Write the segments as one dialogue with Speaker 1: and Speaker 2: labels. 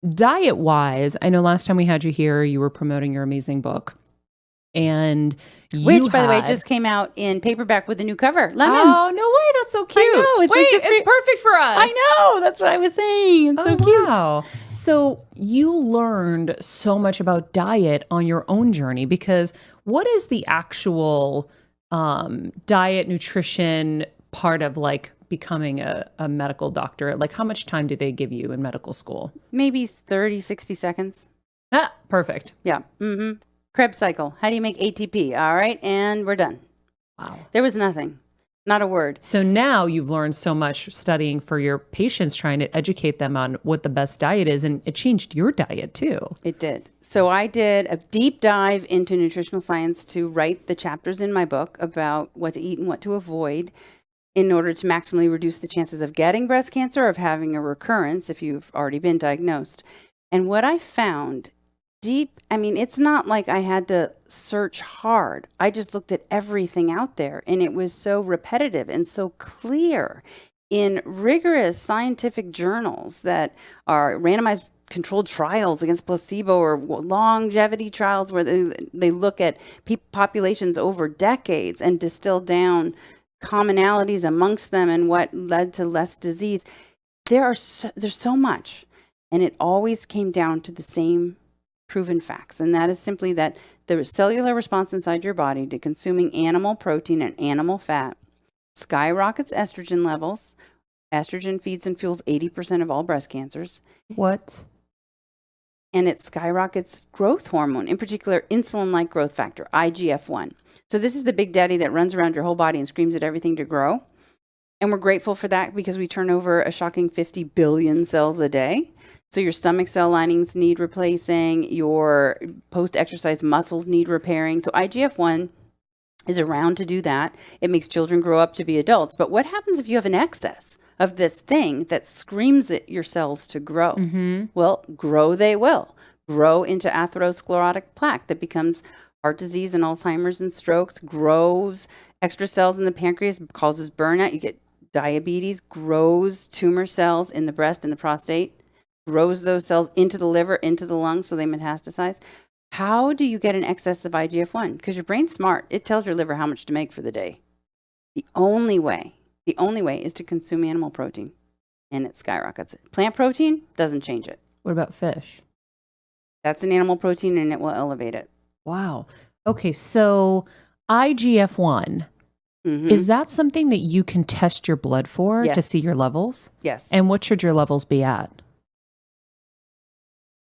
Speaker 1: diet-wise, I know last time we had you here, you were promoting your amazing book. And
Speaker 2: which, by the way, just came out in paperback with a new cover. Lemons.
Speaker 1: Oh, no way. That's so cute.
Speaker 2: I know. It's
Speaker 1: it's perfect for us.
Speaker 2: I know. That's what I was saying. It's so cute.
Speaker 1: Wow. So you learned so much about diet on your own journey, because what is the actual diet, nutrition part of like becoming a medical doctor? Like, how much time do they give you in medical school?
Speaker 2: Maybe 30, 60 seconds.
Speaker 1: Perfect.
Speaker 2: Yeah. Mm-hmm. Krebs cycle. How do you make ATP? All right. And we're done.
Speaker 1: Wow.
Speaker 2: There was nothing. Not a word.
Speaker 1: So now you've learned so much studying for your patients, trying to educate them on what the best diet is. And it changed your diet too.
Speaker 2: It did. So I did a deep dive into nutritional science to write the chapters in my book about what to eat and what to avoid in order to maximally reduce the chances of getting breast cancer or of having a recurrence if you've already been diagnosed. And what I found it's not like I had to search hard. I just looked at everything out there, and it was so repetitive and so clear in rigorous scientific journals that are randomized controlled trials against placebo or longevity trials where they look at populations over decades and distill down commonalities amongst them and what led to less disease. There's so much, and it always came down to the same proven facts, and that is simply that the cellular response inside your body to consuming animal protein and animal fat skyrockets estrogen levels. Estrogen feeds and fuels 80% of all breast cancers.
Speaker 1: What?
Speaker 2: And it skyrockets growth hormone, in particular insulin-like growth factor, IGF-1. So this is the big daddy that runs around your whole body and screams at everything to grow. And we're grateful for that because we turn over a shocking 50 billion cells a day. So your stomach cell linings need replacing, your post-exercise muscles need repairing. So IGF-1 is around to do that. It makes children grow up to be adults. But what happens if you have an excess of this thing that screams at your cells to grow?
Speaker 1: Mm-hmm.
Speaker 2: Well, grow they will. Grow into atherosclerotic plaque that becomes heart disease and Alzheimer's and strokes, grows extra cells in the pancreas, causes burnout. You get diabetes, grows tumor cells in the breast and the prostate, grows those cells into the liver, into the lungs, so they metastasize. How do you get an excess of IGF-1? Because your brain's smart. It tells your liver how much to make for the day. The only way is to consume animal protein, and it skyrockets it. Plant protein doesn't change it.
Speaker 1: What about fish?
Speaker 2: That's an animal protein, and it will elevate it.
Speaker 1: Wow. Okay, so IGF-1, is that something that you can test your blood for to see your levels?
Speaker 2: Yes.
Speaker 1: And what should your levels be at?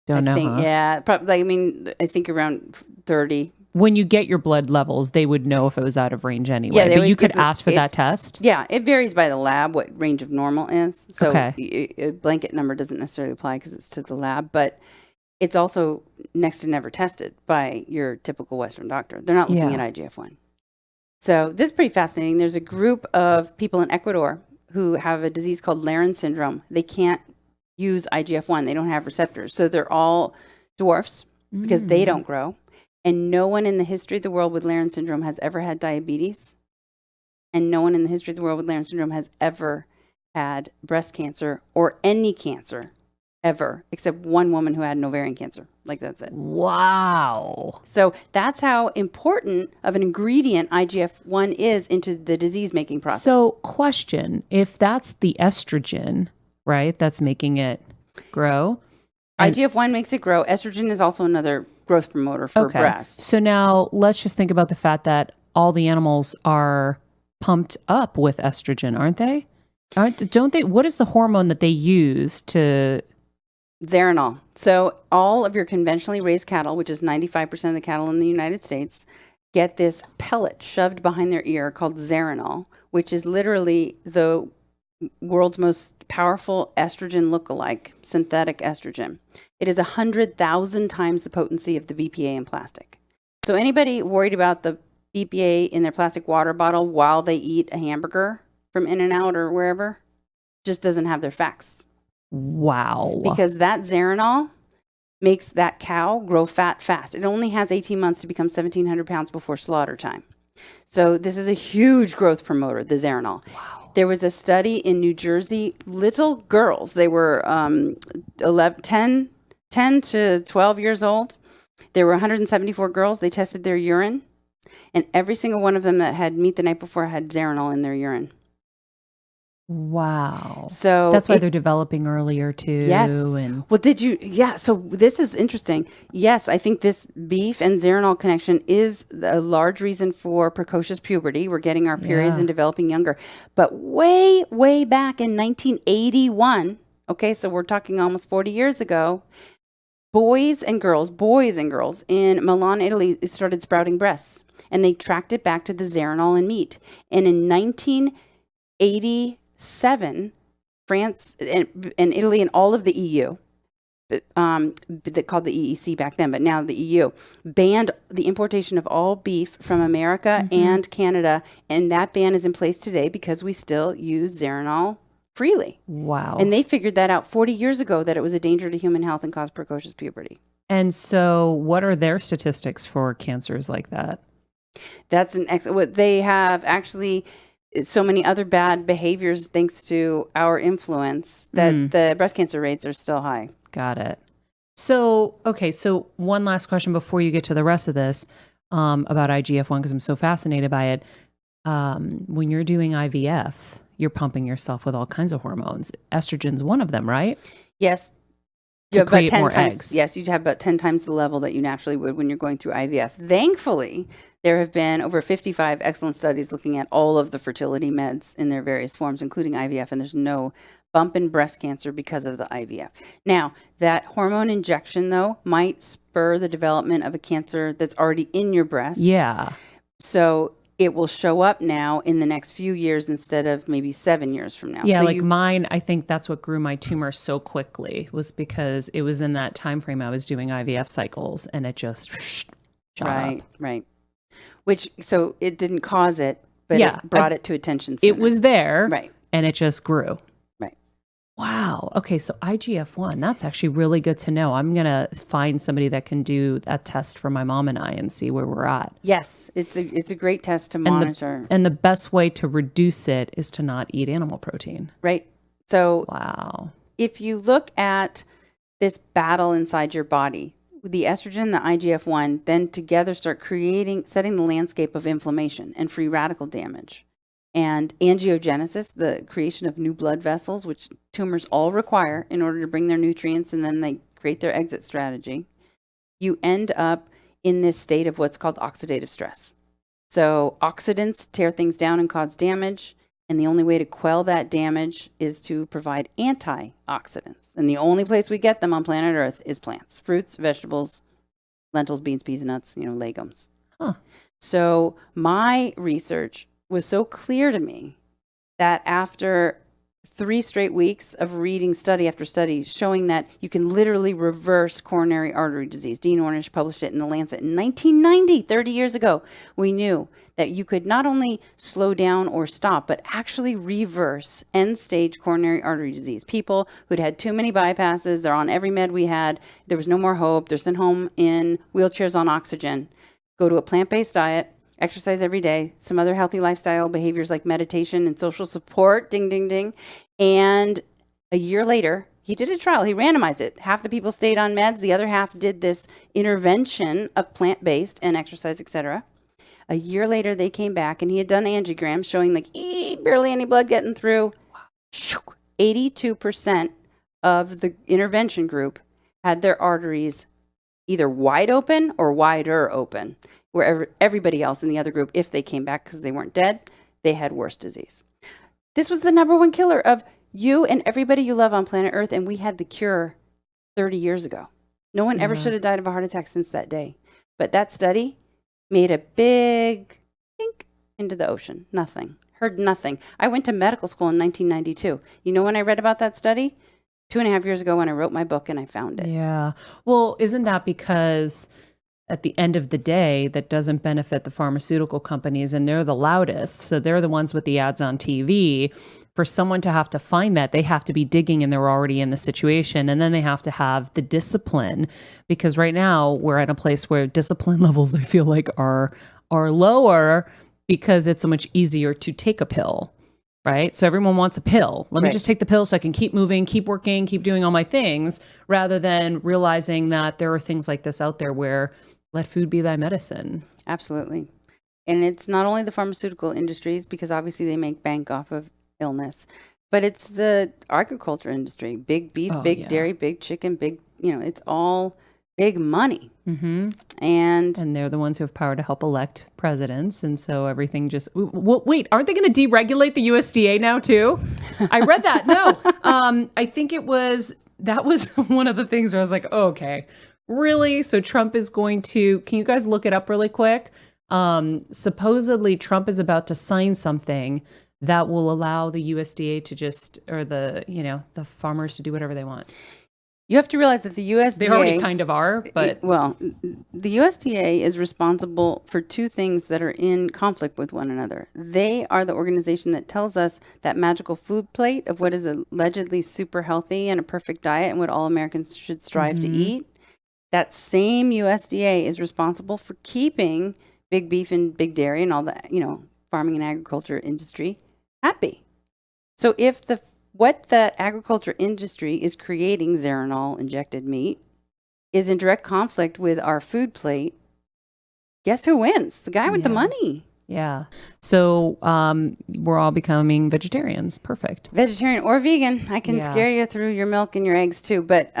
Speaker 1: Don't know.
Speaker 2: Yeah, probably. I think around 30.
Speaker 1: When you get your blood levels, they would know if it was out of range anyway. Yeah, but you could ask for that test?
Speaker 2: Yeah, it varies by the lab what range of normal is. So a blanket number doesn't necessarily apply because it's to the lab, but it's also next to never tested by your typical Western doctor. They're not looking at IGF-1. So this is pretty fascinating. There's a group of people in Ecuador who have a disease called Laron syndrome. They can't use IGF-1. They don't have receptors. So they're all dwarfs because they don't grow. And no one in the history of the world with Laron syndrome has ever had diabetes. And no one in the history of the world with Laron syndrome has ever had breast cancer or any cancer ever, except one woman who had an ovarian cancer. Like, that's it.
Speaker 1: Wow.
Speaker 2: So that's how important of an ingredient IGF-1 is into the disease-making process.
Speaker 1: So question, if that's the estrogen, right, that's making it grow.
Speaker 2: IGF-1 makes it grow. Estrogen is also another growth promoter for breast.
Speaker 1: So now let's just think about the fact that all the animals are pumped up with estrogen, aren't they? Don't they? What is the hormone that they use to...
Speaker 2: Zeranol. So all of your conventionally raised cattle, which is 95% of the cattle in the United States, get this pellet shoved behind their ear called Zeranol, which is literally the world's most powerful estrogen lookalike, synthetic estrogen. It is 100,000 times the potency of the BPA in plastic. So anybody worried about the BPA in their plastic water bottle while they eat a hamburger from In-N-Out or wherever just doesn't have their facts.
Speaker 1: Wow.
Speaker 2: Because that Zeranol makes that cow grow fat fast. It only has 18 months to become 1,700 pounds before slaughter time. So this is a huge growth promoter, the Zeranol. Wow. There was a study in New Jersey, little girls, they were 10 10 to 12 years old. There were 174 girls. They tested their urine, and every single one of them that had meat the night before had Zeranol in their urine.
Speaker 1: Wow.
Speaker 2: So
Speaker 1: That's why they're developing earlier too.
Speaker 2: Yes.
Speaker 1: And
Speaker 2: Well, so this is interesting. Yes, I think this beef and Zeranol connection is a large reason for precocious puberty. We're getting our periods
Speaker 1: Yeah.
Speaker 2: and developing younger. But way, way back in 1981, okay, so we're talking almost 40 years ago, boys and girls in Milan, Italy started sprouting breasts, and they tracked it back to the Zeranol in meat. And in 1987, France and Italy and all of the EU, they called the EEC back then, but now the EU, banned the importation of all beef from America and Canada. And that ban is in place today because we still use Zeranol freely.
Speaker 1: wow.
Speaker 2: And they figured that out 40 years ago, that it was a danger to human health and caused precocious puberty.
Speaker 1: And so what are their statistics for cancers like that?
Speaker 2: That's an excellent. They have actually so many other bad behaviors thanks to our influence that the breast cancer rates are still high.
Speaker 1: Got it. So, okay. So one last question before you get to the rest of this about IGF-1, because I'm so fascinated by it. When you're doing IVF, you're pumping yourself with all kinds of hormones. Estrogen's one of them, right?
Speaker 2: Yes.
Speaker 1: To
Speaker 2: You have about
Speaker 1: create
Speaker 2: 10
Speaker 1: more
Speaker 2: times.
Speaker 1: eggs.
Speaker 2: Yes, you'd have about 10 times the level that you naturally would when you're going through IVF. Thankfully, there have been over 55 excellent studies looking at all of the fertility meds in their various forms, including IVF, and there's no bump in breast cancer because of the IVF. Now, that hormone injection, though, might spur the development of a cancer that's already in your breast.
Speaker 1: Yeah.
Speaker 2: So it will show up now in the next few years instead of maybe 7 years from now.
Speaker 1: Yeah,
Speaker 2: So
Speaker 1: like mine, I think that's what grew my tumor so quickly, was because it was in that time frame I was doing IVF cycles, and it just shot
Speaker 2: right,
Speaker 1: up.
Speaker 2: right. Which, so it didn't cause it, but
Speaker 1: Yeah,
Speaker 2: it brought it to attention sooner.
Speaker 1: It was there,
Speaker 2: Right.
Speaker 1: and it just grew.
Speaker 2: Right.
Speaker 1: Wow. Okay, so IGF-1, that's actually really good to know. I'm going to find somebody that can do that test for my mom and I and see where we're at.
Speaker 2: Yes, it's a great test to monitor.
Speaker 1: And the best way to reduce it is to not eat animal protein.
Speaker 2: Right. So
Speaker 1: Wow.
Speaker 2: if you look at this battle inside your body, the estrogen, the IGF-1, then together start setting the landscape of inflammation and free radical damage. And angiogenesis, the creation of new blood vessels, which tumors all require in order to bring their nutrients, and then they create their exit strategy. You end up in this state of what's called oxidative stress. So oxidants tear things down and cause damage. And the only way to quell that damage is to provide antioxidants. And the only place we get them on planet Earth is plants, fruits, vegetables, lentils, beans, peas, nuts, legumes.
Speaker 1: Huh.
Speaker 2: So my research was so clear to me that after 3 straight weeks of reading study after study showing that you can literally reverse coronary artery disease. Dean Ornish published it in The Lancet in 1990, 30 years ago. We knew that you could not only slow down or stop, but actually reverse end-stage coronary artery disease. People who'd had too many bypasses, they're on every med we had, there was no more hope, they're sent home in wheelchairs on oxygen, go to a plant-based diet, exercise every day, some other healthy lifestyle behaviors like meditation and social support, ding, ding, ding. And a year later, he did a trial. He randomized it. Half the people stayed on meds. The other half did this intervention of plant-based and exercise, etc. A year later, they came back, and he had done angiograms showing barely any blood getting through. 82% of the intervention group had their arteries either wide open or wider open, where everybody else in the other group, if they came back because they weren't dead, they had worse disease. This was the #1 killer of you and everybody you love on planet Earth, and we had the cure 30 years ago. No one ever should have died of a heart attack since that day. But that study made a big dink into the ocean. Nothing. Heard nothing. I went to medical school in 1992. You know when I read about that study? 2.5 years ago when I wrote my book and I found it.
Speaker 1: Yeah. Well, isn't that because at the end of the day, that doesn't benefit the pharmaceutical companies, and they're the loudest. So they're the ones with the ads on TV. For someone to have to find that, they have to be digging, and they're already in the situation. And then they have to have the discipline, because right now we're at a place where discipline levels, I feel like, are lower because it's so much easier to take a pill. right? So everyone wants a pill. Let me
Speaker 2: Right.
Speaker 1: just take the pill so I can keep moving, keep working, keep doing all my things, rather than realizing that there are things like this out there where let food be thy medicine.
Speaker 2: Absolutely. And it's not only the pharmaceutical industries, because obviously they make bank off of illness, but it's the agriculture industry, big beef,
Speaker 1: Oh,
Speaker 2: big
Speaker 1: yeah.
Speaker 2: dairy, big chicken, big, it's all big money.
Speaker 1: Mm-hmm.
Speaker 2: And
Speaker 1: And they're the ones who have power to help elect presidents. And so everything just, wait, aren't they going to deregulate the USDA now too? I read that. No, I think that was one of the things where I was like, oh, okay, really? So Trump is going to, can you guys look it up really quick? Supposedly Trump is about to sign something that will allow the USDA to just, or the farmers to do whatever they want.
Speaker 2: you have to realize that the USDA,
Speaker 1: They already kind of are, but
Speaker 2: the USDA is responsible for two things that are in conflict with one another. They are the organization that tells us that magical food plate of what is allegedly super healthy and a perfect diet and what all Americans should strive to eat. That same USDA is responsible for keeping big beef and big dairy and all the, farming and agriculture industry happy. So if what the agriculture industry is creating, Zeranol injected meat, is in direct conflict with our food plate, guess who wins? The guy with the money.
Speaker 1: Yeah. So we're all becoming vegetarians. Perfect.
Speaker 2: Vegetarian or vegan. I can scare you through your milk and your eggs too, but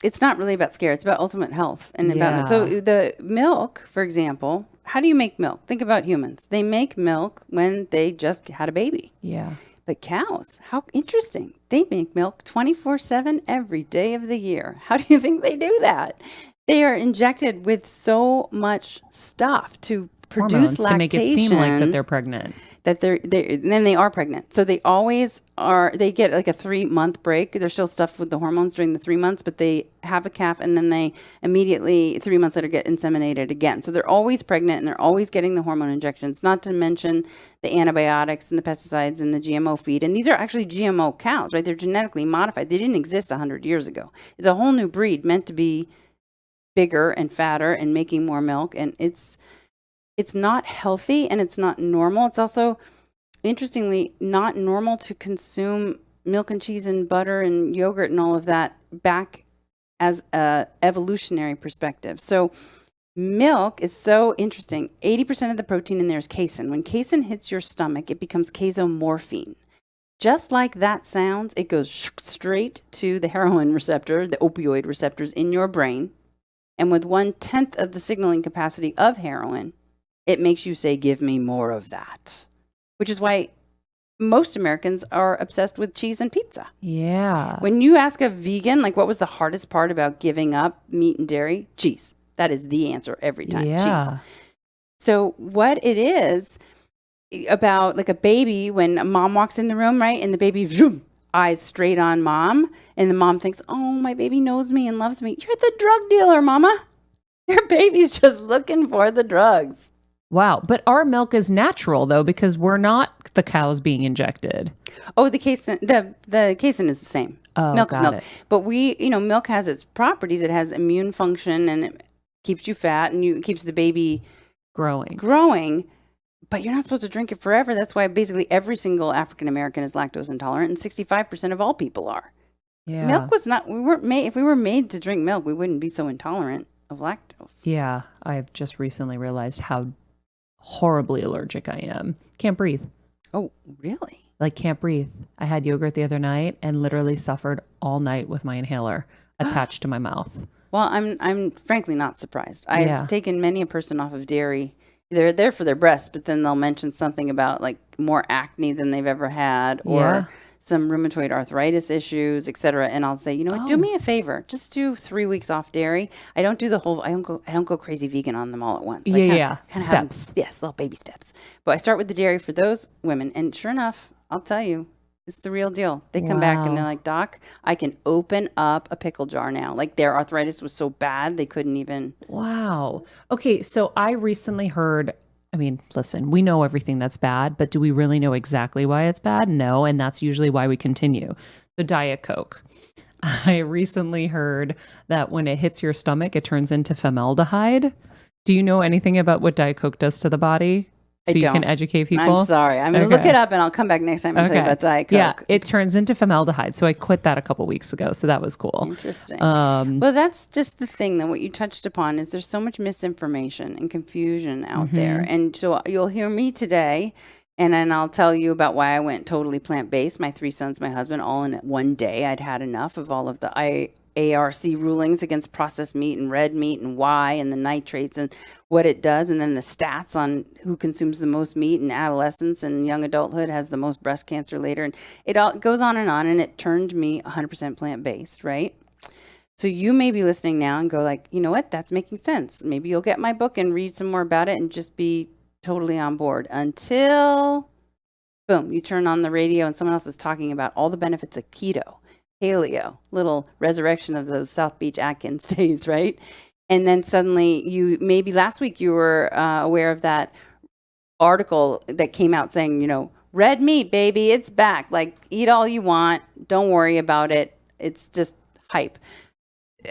Speaker 2: it's not really about scare. It's about ultimate health and about so the milk, for example. How do you make milk? Think about humans. They make milk when they just had a baby.
Speaker 1: Yeah.
Speaker 2: But cows, how interesting. They make milk 24/7 every day of the year. How do you think they do that? They are injected with so much stuff to produce
Speaker 1: Hormones
Speaker 2: lactation
Speaker 1: to make it seem like that they're pregnant.
Speaker 2: that then they are pregnant. So they always are, they get like a 3-month break. They're still stuffed with the hormones during the 3 months, but they have a calf and then they immediately 3 months later get inseminated again. So they're always pregnant and they're always getting the hormone injections, not to mention the antibiotics and the pesticides and the GMO feed. And these are actually GMO cows, right? They're genetically modified. They didn't exist 100 years ago. It's a whole new breed meant to be bigger and fatter and making more milk. And it's not healthy and it's not normal. It's also, interestingly, not normal to consume milk and cheese and butter and yogurt and all of that back as a evolutionary perspective. So milk is so interesting. 80% of the protein in there is casein. When casein hits your stomach, it becomes casomorphine. Just like that sounds, it goes straight to the heroin receptor, the opioid receptors in your brain. And with 1/10 of the signaling capacity of heroin, it makes you say, give me more of that, which is why most Americans are obsessed with cheese and pizza.
Speaker 1: Yeah.
Speaker 2: When you ask a vegan, like, what was the hardest part about giving up meat and dairy? Cheese. That is the answer every time.
Speaker 1: Yeah.
Speaker 2: Cheese. So what it is about, like a baby, when a mom walks in the room, right? And the baby, vroom, eyes straight on mom. And the mom thinks, oh, my baby knows me and loves me. You're the drug dealer, mama. Your baby's just looking for the drugs.
Speaker 1: Wow. But our milk is natural, though, because we're not the cows being injected.
Speaker 2: Oh, the casein, the casein is the same.
Speaker 1: Oh,
Speaker 2: milk is
Speaker 1: got
Speaker 2: milk.
Speaker 1: it.
Speaker 2: But milk has its properties. It has immune function and it keeps you fat and it keeps the baby growing. But you're not supposed to drink it forever. That's why basically every single African American is lactose intolerant and 65% of all people are.
Speaker 1: Yeah.
Speaker 2: Milk was not, if we were made to drink milk, we wouldn't be so intolerant of lactose.
Speaker 1: Yeah. I've just recently realized how horribly allergic I am. Can't breathe.
Speaker 2: Oh, really?
Speaker 1: Like, can't breathe. I had yogurt the other night and literally suffered all night with my inhaler attached to my mouth.
Speaker 2: Well, I'm frankly not surprised. I've taken many a person off of dairy. They're there for their breasts, but then they'll mention something about like more acne than they've ever had, or some rheumatoid arthritis issues, etc. And I'll say, you know what, do me a favor, just do 3 weeks off dairy. I don't do the whole. I don't go crazy vegan on them all at once.
Speaker 1: Kinda
Speaker 2: steps. Yes, little baby steps. But I start with the dairy for those women, and sure enough, I'll tell you, it's the real deal. They come back and they're like, Doc, I can open up a pickle jar now. Like, their arthritis was so bad they couldn't even.
Speaker 1: Wow. Okay, so I recently heard, I mean, listen, we know everything that's bad, but do we really know exactly why it's bad? No, and that's usually why we continue. So Diet Coke. I recently heard that when it hits your stomach, it turns into formaldehyde. Do you know anything about what Diet Coke does to the body? so you can
Speaker 2: don't.
Speaker 1: educate people?
Speaker 2: I'm sorry. I'm going to look it up and I'll come back next time and tell you about Diet Coke.
Speaker 1: Yeah, it turns into formaldehyde. So I quit that a couple weeks ago. So that was cool.
Speaker 2: Interesting. Well, that's just the thing that what you touched upon is there's so much misinformation and confusion out there. And so you'll hear me today and then I'll tell you about why I went totally plant-based. My 3 sons, my husband, all in one day. I'd had enough of all of the ARC rulings against processed meat and red meat and why and the nitrates and what it does. And then the stats on who consumes the most meat in adolescence and young adulthood has the most breast cancer later. And it all goes on. And it turned me 100% plant-based, right? So you may be listening now and go like, you know what? That's making sense. Maybe you'll get my book and read some more about it and just be totally on board until, boom, you turn on the radio and someone else is talking about all the benefits of keto, paleo, little resurrection of those South Beach Atkins days, right? And then suddenly maybe last week you were aware of that article that came out saying, you know, red meat, baby, it's back. Like, eat all you want. Don't worry about it. It's just hype.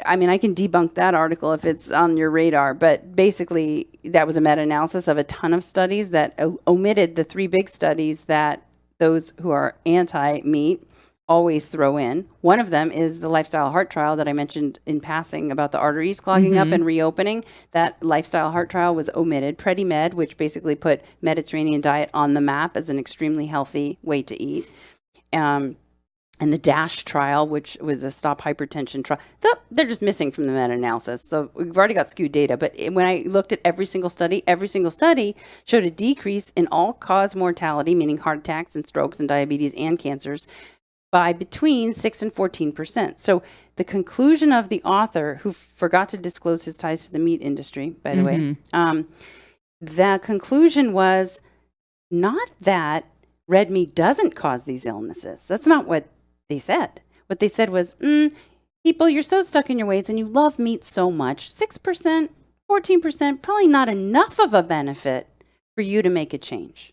Speaker 2: I mean, I can debunk that article if it's on your radar, but basically that was a meta-analysis of a ton of studies that omitted the 3 big studies that those who are anti-meat always throw in. One of them is the lifestyle heart trial that I mentioned in passing about the arteries clogging up and reopening. That lifestyle heart trial was omitted. PreDiMed, which basically put Mediterranean diet on the map as an extremely healthy way to eat. And the DASH trial, which was a stop hypertension trial, they're just missing from the meta-analysis. So we've already got skewed data. But when I looked at every single study showed a decrease in all-cause mortality, meaning heart attacks and strokes and diabetes and cancers, by between 6 and 14%. So the conclusion of the author, who forgot to disclose his ties to the meat industry, by the way, the conclusion was not that red meat doesn't cause these illnesses. That's not what they said. What they said was, people, you're so stuck in your ways and you love meat so much. 6%, 14%, probably not enough of a benefit for you to make a change.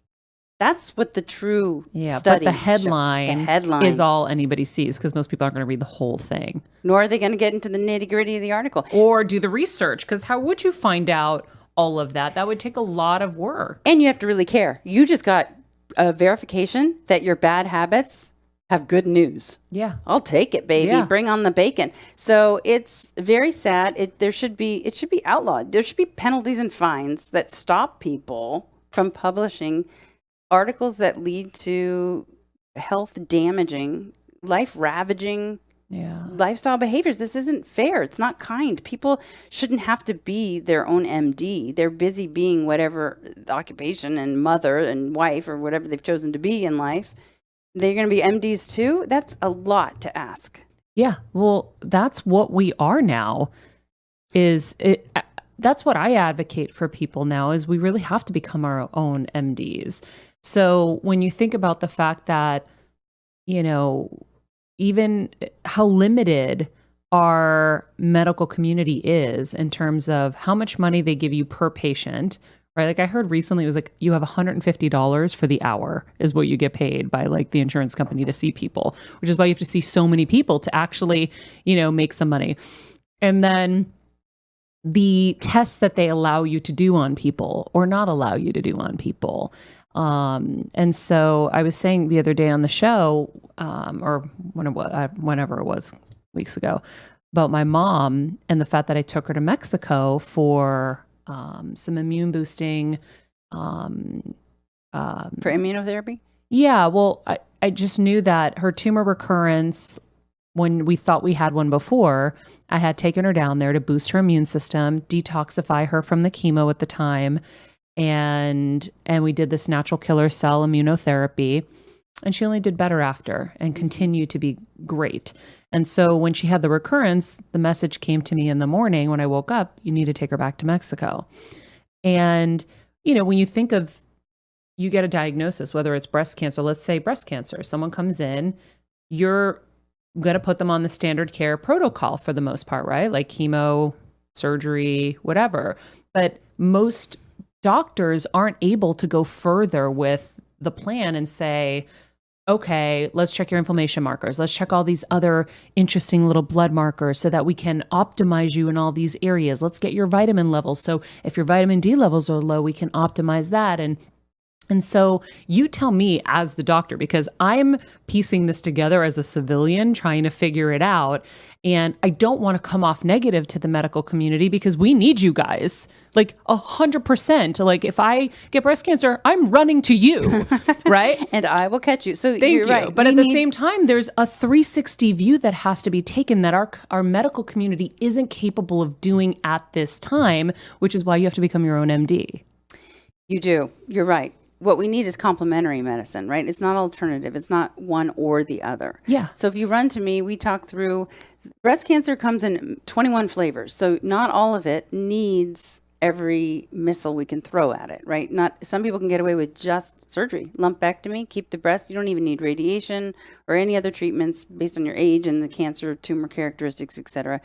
Speaker 2: That's what the true study
Speaker 1: but the headline is all anybody sees because most people aren't going to read the whole thing.
Speaker 2: Nor are they going to get into the nitty-gritty of the article.
Speaker 1: Or do the research, because how would you find out all of that? That would take a lot of work.
Speaker 2: And you have to really care. You just got a verification that your bad habits have good news.
Speaker 1: Yeah.
Speaker 2: I'll take it, baby.
Speaker 1: Yeah.
Speaker 2: Bring on the bacon. So it's very sad. It should be outlawed. There should be penalties and fines that stop people from publishing articles that lead to health damaging, life ravaging lifestyle behaviors. This isn't fair. It's not kind. People shouldn't have to be their own MD. They're busy being whatever occupation and mother and wife or whatever they've chosen to be in life. They're going to be MDs too? That's a lot to ask.
Speaker 1: Yeah. Well, that's what we are now. That's what I advocate for people now is we really have to become our own MDs. So when you think about the fact that, you know, even how limited our medical community is in terms of how much money they give you per patient, right? Like I heard recently, it was like you have $150 for the hour is what you get paid by like the insurance company to see people, which is why you have to see so many people to actually, you know, make some money. And then the tests that they allow you to do on people or not allow you to do on people. And so I was saying the other day on the show, or whenever it was, weeks ago, about my mom and the fact that I took her to Mexico for some immune boosting.
Speaker 2: For immunotherapy?
Speaker 1: Yeah, well, I just knew that her tumor recurrence, when we thought we had one before, I had taken her down there to boost her immune system, detoxify her from the chemo at the time. And we did this natural killer cell immunotherapy, and she only did better after and continued to be great. And so when she had the recurrence, the message came to me in the morning when I woke up, you need to take her back to Mexico. And, you know, when you think of, you get a diagnosis, whether it's breast cancer, let's say breast cancer, someone comes in, you're going to put them on the standard care protocol for the most part, right? Like chemo, surgery, whatever. But most doctors aren't able to go further with the plan and say, okay, let's check your inflammation markers. Let's check all these other interesting little blood markers so that we can optimize you in all these areas. Let's get your vitamin levels. So if your vitamin D levels are low, we can optimize that. And And so you tell me as the doctor, because I'm piecing this together as a civilian trying to figure it out. And I don't want to come off negative to the medical community because we need you guys like 100%. Like if I get breast cancer, I'm running to you, right?
Speaker 2: And I will catch you. So
Speaker 1: Thank
Speaker 2: you're
Speaker 1: you.
Speaker 2: right.
Speaker 1: But at the same time, there's a 360 view that has to be taken that our medical community isn't capable of doing at this time, which is why you have to become your own MD.
Speaker 2: You do. You're right. What we need is complementary medicine, right? It's not alternative. It's not one or the other.
Speaker 1: Yeah.
Speaker 2: So if you run to me, we talk through breast cancer comes in 21 flavors. So not all of it needs every missile we can throw at it, right? Not some people can get away with just surgery, lumpectomy, keep the breast. You don't even need radiation or any other treatments based on your age and the cancer tumor characteristics, et cetera.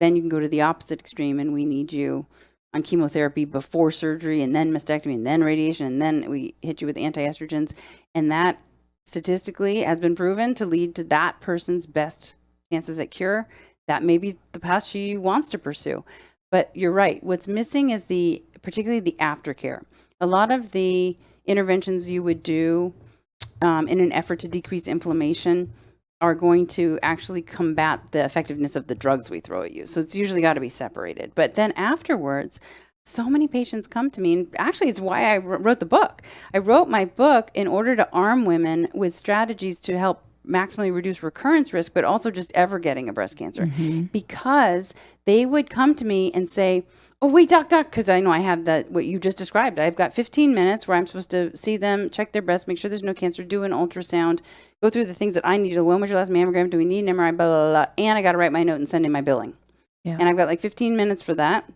Speaker 2: Then you can go to the opposite extreme and we need you on chemotherapy before surgery and then mastectomy and then radiation and then we hit you with anti-estrogens, and that statistically has been proven to lead to that person's best chances at cure. That may be the path she wants to pursue. But you're right, what's missing is particularly the aftercare. A lot of the interventions you would do in an effort to decrease inflammation are going to actually combat the effectiveness of the drugs we throw at you. So it's usually got to be separated. But then afterwards, so many patients come to me, and actually it's why I wrote the book. I wrote my book in order to arm women with strategies to help maximally reduce recurrence risk, but also just ever getting a breast cancer. Because they would come to me and say, oh, wait, doc, because I know I have what you just described. I've got 15 minutes where I'm supposed to see them, check their breast, make sure there's no cancer, do an ultrasound, go through the things that I need to do. When was your last mammogram? Do we need an MRI? Blah, blah, blah. And I got to write my note and send in my billing. Yeah. And I've got like 15 minutes for that.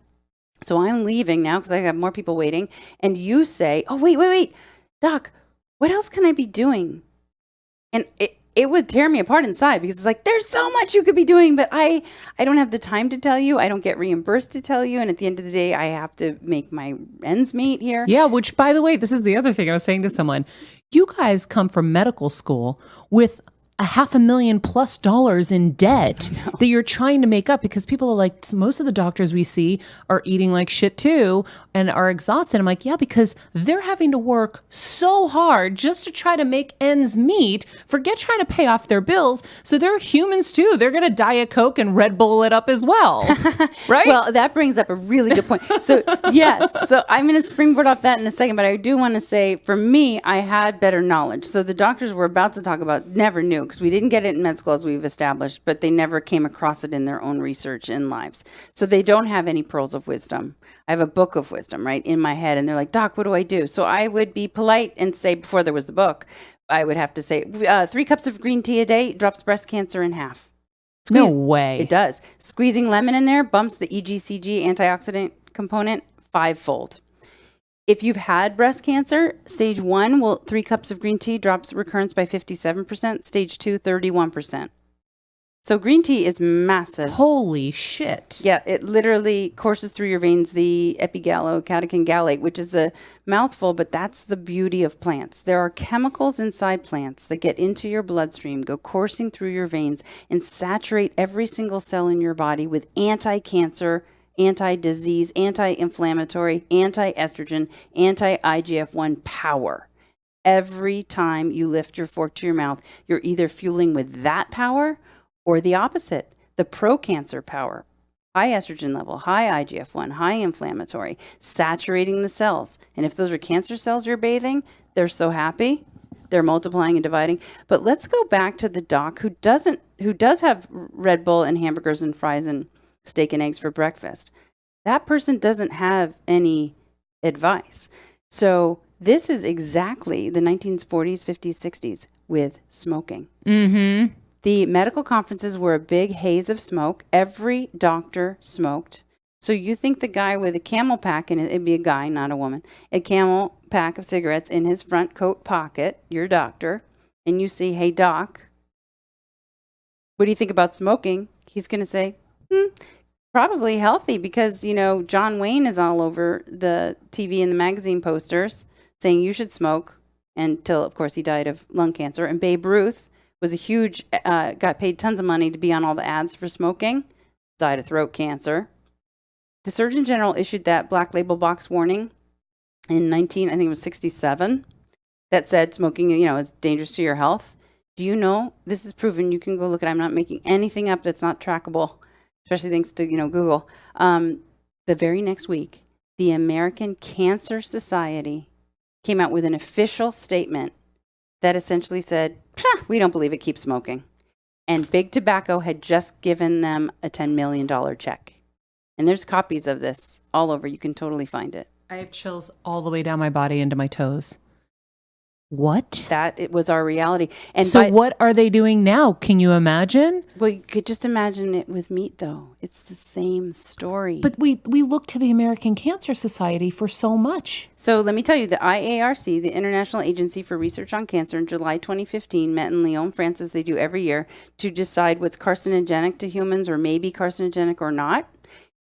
Speaker 2: So I'm leaving now because I have more people waiting. And you say, oh, wait, doc, what else can I be doing? And it would tear me apart inside because it's like, there's so much you could be doing, but I don't have the time to tell you. I don't get reimbursed to tell you. And at the end of the day, I have to make my ends meet here.
Speaker 1: Yeah, which by the way, this is the other thing I was saying to someone. You guys come from medical school with $500,000+ in debt that you're trying to make up because people are like, most of the doctors we see are eating like shit too and are exhausted. I'm like, yeah, because they're having to work so hard just to try to make ends meet. Forget trying to pay off their bills. So they're humans too. They're going to Diet Coke and Red Bull it up as well. Right?
Speaker 2: Well, that brings up a really good point. So yes, so I'm going to springboard off that in a second, but I do want to say for me, I had better knowledge. So the doctors we're about to talk about never knew because we didn't get it in med school as we've established, but they never came across it in their own research in lives. So they don't have any pearls of wisdom. I have a book of wisdom, right, in my head. And they're like, doc, what do I do? So I would be polite and say, before there was the book, I would have to say 3 cups of green tea a day drops breast cancer in half.
Speaker 1: No way.
Speaker 2: It does. Squeezing lemon in there bumps the EGCG antioxidant component 5-fold. If you've had breast cancer, stage 1, 3 cups of green tea drops recurrence by 57%, stage 2, 31%. So green tea is massive.
Speaker 1: Holy shit.
Speaker 2: Yeah, it literally courses through your veins the epigallocatechin gallate, which is a mouthful, but that's the beauty of plants. There are chemicals inside plants that get into your bloodstream, go coursing through your veins, and saturate every single cell in your body with anti-cancer, anti-disease, anti-inflammatory, anti-estrogen, anti-IGF-1 power. Every time you lift your fork to your mouth, you're either fueling with that power or the opposite, the pro-cancer power. High estrogen level, high IGF-1, high inflammatory, saturating the cells. And if those are cancer cells you're bathing, they're so happy. They're multiplying and dividing. But let's go back to the doc who does have Red Bull and hamburgers and fries and steak and eggs for breakfast. That person doesn't have any advice. So this is exactly the 1940s, 50s, 60s with smoking.
Speaker 1: Mm-hmm.
Speaker 2: The medical conferences were a big haze of smoke. Every doctor smoked. So you think the guy with a Camel pack, and it'd be a guy, not a woman, a Camel pack of cigarettes in his front coat pocket, your doctor, and you say, hey, doc, what do you think about smoking? He's going to say, probably healthy because, John Wayne is all over the TV and the magazine posters saying you should smoke until, of course, he died of lung cancer. And Babe Ruth was a huge, got paid tons of money to be on all the ads for smoking, died of throat cancer. The Surgeon General issued that black label box warning in 67. that said smoking, is dangerous to your health. Do you know, this is proven, you can go look at it. I'm not making anything up that's not trackable, especially thanks to, Google. The very next week, the American Cancer Society came out with an official statement that essentially said, we don't believe it, keep smoking. And Big Tobacco had just given them a $10 million check. And there's copies of this all over. You can totally find it.
Speaker 1: I have chills all the way down my body into my toes. What?
Speaker 2: That it was our reality. And
Speaker 1: so what are they doing now? Can you imagine?
Speaker 2: Well, you could just imagine it with meat, though. It's the same story.
Speaker 1: But we look to the American Cancer Society for so much.
Speaker 2: So let me tell you, the IARC, the International Agency for Research on Cancer, in July 2015, met in Lyon, France, as they do every year, to decide what's carcinogenic to humans or maybe carcinogenic or not.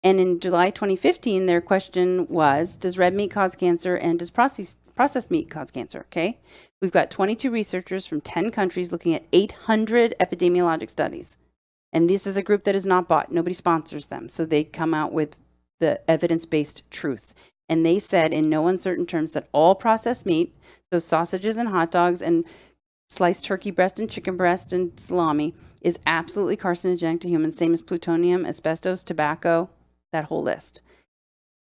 Speaker 2: And in July 2015, their question was, does red meat cause cancer and does processed meat cause cancer? Okay. We've got 22 researchers from 10 countries looking at 800 epidemiologic studies. And this is a group that is not bought. Nobody sponsors them. So they come out with the evidence-based truth. And they said in no uncertain terms that all processed meat, those sausages and hot dogs and sliced turkey breast and chicken breast and salami, is absolutely carcinogenic to humans, same as plutonium, asbestos, tobacco, that whole list.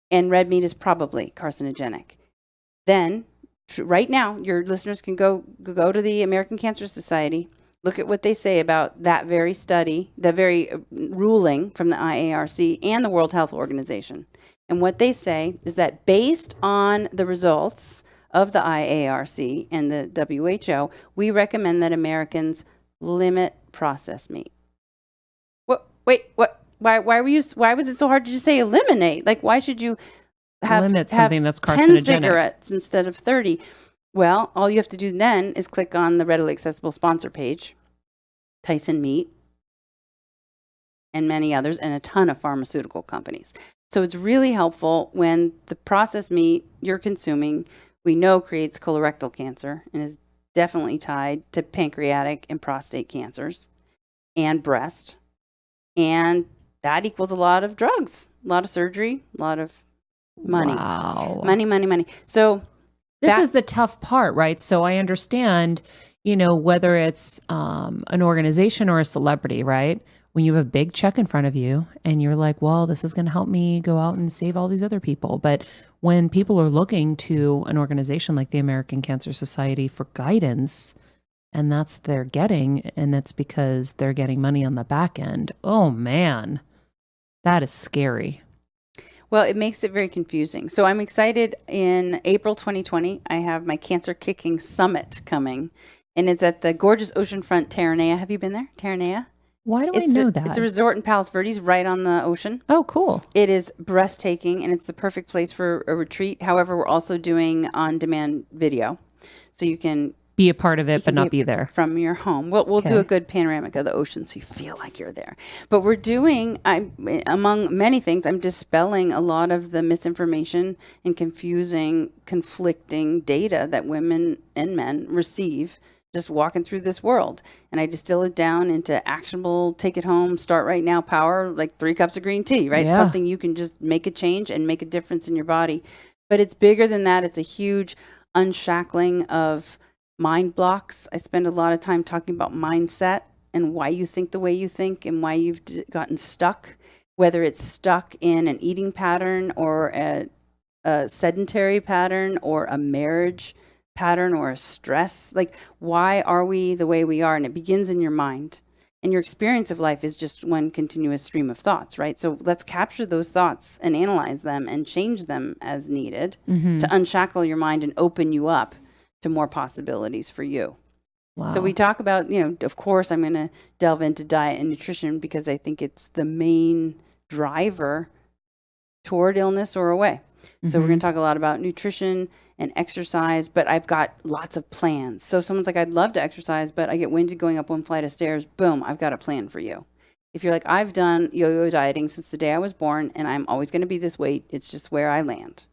Speaker 2: And red meat is probably carcinogenic. Then, right now, your listeners can go to the American Cancer Society, look at what they say about that very study, the very ruling from the IARC and the World Health Organization. And what they say is that based on the results of the IARC and the WHO, we recommend that Americans limit processed meat. What? Wait, what? Why was it so hard to just say eliminate? Like, why should you
Speaker 1: limit something that's
Speaker 2: 10
Speaker 1: carcinogenic
Speaker 2: cigarettes instead of 30? Well, all you have to do then is click on the readily accessible sponsor page, Tyson Meat, and many others, and a ton of pharmaceutical companies. So it's really helpful when the processed meat you're consuming, we know creates colorectal cancer and is definitely tied to pancreatic and prostate cancers and breast. And that equals a lot of drugs, a lot of surgery, a lot of money.
Speaker 1: Wow.
Speaker 2: Money. So
Speaker 1: this is the tough part, right? So I understand, whether it's an organization or a celebrity, right? When you have a big check in front of you and you're like, well, this is going to help me go out and save all these other people. But when people are looking to an organization like the American Cancer Society for guidance, and that's they're getting, and it's because they're getting money on the back end. Oh, man, that is scary.
Speaker 2: Well, it makes it very confusing. So I'm excited. In April 2020, I have my Cancer Kicking Summit coming, and it's at the gorgeous oceanfront Terranea. Have you been there, Terranea?
Speaker 1: Why do I know that?
Speaker 2: It's a resort in Palos Verdes, right on the ocean.
Speaker 1: Oh, cool.
Speaker 2: It is breathtaking, and it's the perfect place for a retreat. However, we're also doing on-demand video, so you can
Speaker 1: be a part of it, but not be there
Speaker 2: from your home. We'll do a good panoramic of the ocean so you feel like you're there. But we're doing, among many things, I'm dispelling a lot of the misinformation and conflicting data that women and men receive just walking through this world. And I distill it down into actionable, take it home, start right now power, like 3 cups of green tea, right? Yeah. Something you can just make a change and make a difference in your body. But it's bigger than that. It's a huge unshackling of mind blocks. I spend a lot of time talking about mindset and why you think the way you think and why you've gotten stuck, whether it's stuck in an eating pattern or a sedentary pattern or a marriage pattern or a stress. Like, why are we the way we are? And it begins in your mind. And your experience of life is just one continuous stream of thoughts, right? So let's capture those thoughts and analyze them and change them as needed to unshackle your mind and open you up to more possibilities for you. Wow. So we talk about, of course, I'm going to delve into diet and nutrition because I think it's the main driver toward illness or away. So we're going to talk a lot about nutrition and exercise, but I've got lots of plans. So someone's like, I'd love to exercise, but I get winded going up one flight of stairs. Boom, I've got a plan for you. If you're like, I've done yo-yo dieting since the day I was born and I'm always going to be this weight, it's just where I land.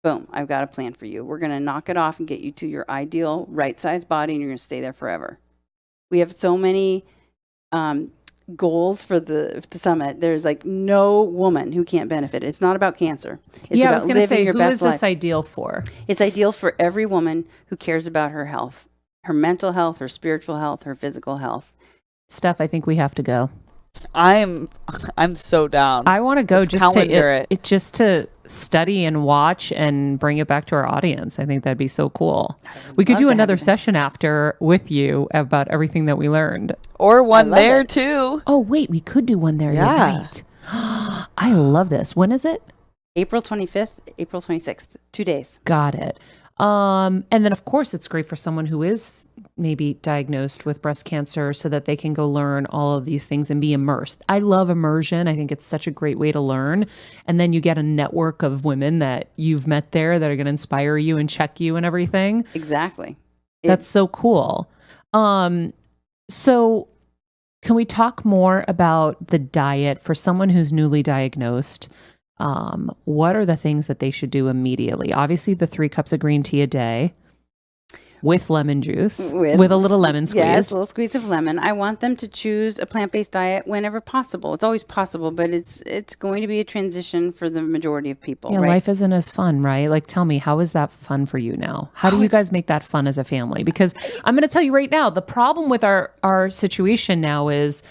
Speaker 2: Boom, I've got a plan for you. We're going to knock it off and get you to your ideal right-sized body, and you're going to stay there forever. We have so many goals for the summit, there's like no woman who can't benefit. It's not about cancer. It's
Speaker 1: I
Speaker 2: about
Speaker 1: was going to
Speaker 2: living
Speaker 1: say,
Speaker 2: your
Speaker 1: who
Speaker 2: best
Speaker 1: is
Speaker 2: life.
Speaker 1: this ideal for?
Speaker 2: It's ideal for every woman who cares about her health, her mental health, her spiritual health, her physical health.
Speaker 1: Steph, I think we have to go.
Speaker 3: I'm so down.
Speaker 1: I want to go
Speaker 3: Let's
Speaker 1: just
Speaker 3: calendar
Speaker 1: to just to study and watch and bring it back to our audience. I think that'd be so cool. We could
Speaker 2: love
Speaker 1: do
Speaker 2: to have
Speaker 1: another
Speaker 2: you.
Speaker 1: session after with you about everything that we learned.
Speaker 3: Or one
Speaker 2: love
Speaker 3: there
Speaker 2: it.
Speaker 3: too.
Speaker 1: Oh, wait, we could do one there. You're
Speaker 3: Yeah.
Speaker 1: right. I love this. When is it?
Speaker 2: April 25th, April 26th, 2 days.
Speaker 1: Got it. And then of course it's great for someone who is maybe diagnosed with breast cancer so that they can go learn all of these things and be immersed. I love immersion. I think it's such a great way to learn. And then you get a network of women that you've met there that are going to inspire you and check you and everything.
Speaker 2: Exactly.
Speaker 1: That's so cool. So can we talk more about the diet for someone who's newly diagnosed? What are the things that they should do immediately? Obviously, the 3 cups of green tea a day with lemon juice, with a little lemon squeeze.
Speaker 2: Yes, a little squeeze of lemon. I want them to choose a plant-based diet whenever possible. It's always possible, but it's going to be a transition for the majority of people.
Speaker 1: Yeah,
Speaker 2: right?
Speaker 1: life isn't as fun, right? Like, tell me, how is that fun for you now? How do you guys make that fun as a family? Because I'm going to tell you right now, the problem with our situation now is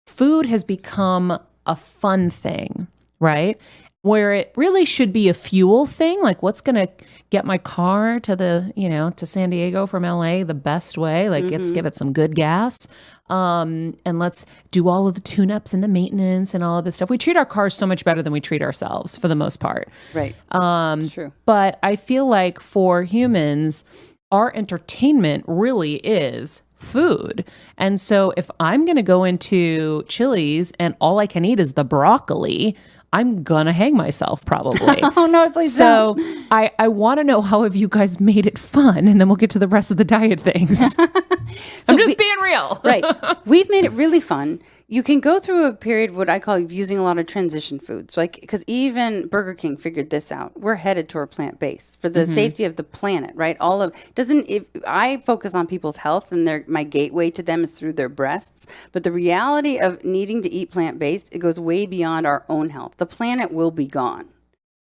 Speaker 1: food has become a fun thing, right? Where it really should be a fuel thing. Like, what's going to get my car to to San Diego from LA the best way? Like, let's give it some good gas. And let's do all of the tune-ups and the maintenance and all of this stuff. We treat our cars so much better than we treat ourselves for the most part.
Speaker 2: Right. It's true.
Speaker 1: But I feel like for humans, our entertainment really is food. And so if I'm going to go into Chili's and all I can eat is the broccoli, I'm going to hang myself probably.
Speaker 2: Oh, no, please
Speaker 1: So
Speaker 2: don't.
Speaker 1: I want to know, how have you guys made it fun? And then we'll get to the rest of the diet things. I'm just being real.
Speaker 2: Right. We've made it really fun. You can go through a period, what I call using a lot of transition foods. Like, because even Burger King figured this out. We're headed toward plant-based for the safety of the planet, right? If I focus on people's health and my gateway to them is through their breasts. But the reality of needing to eat plant-based, it goes way beyond our own health. The planet will be gone,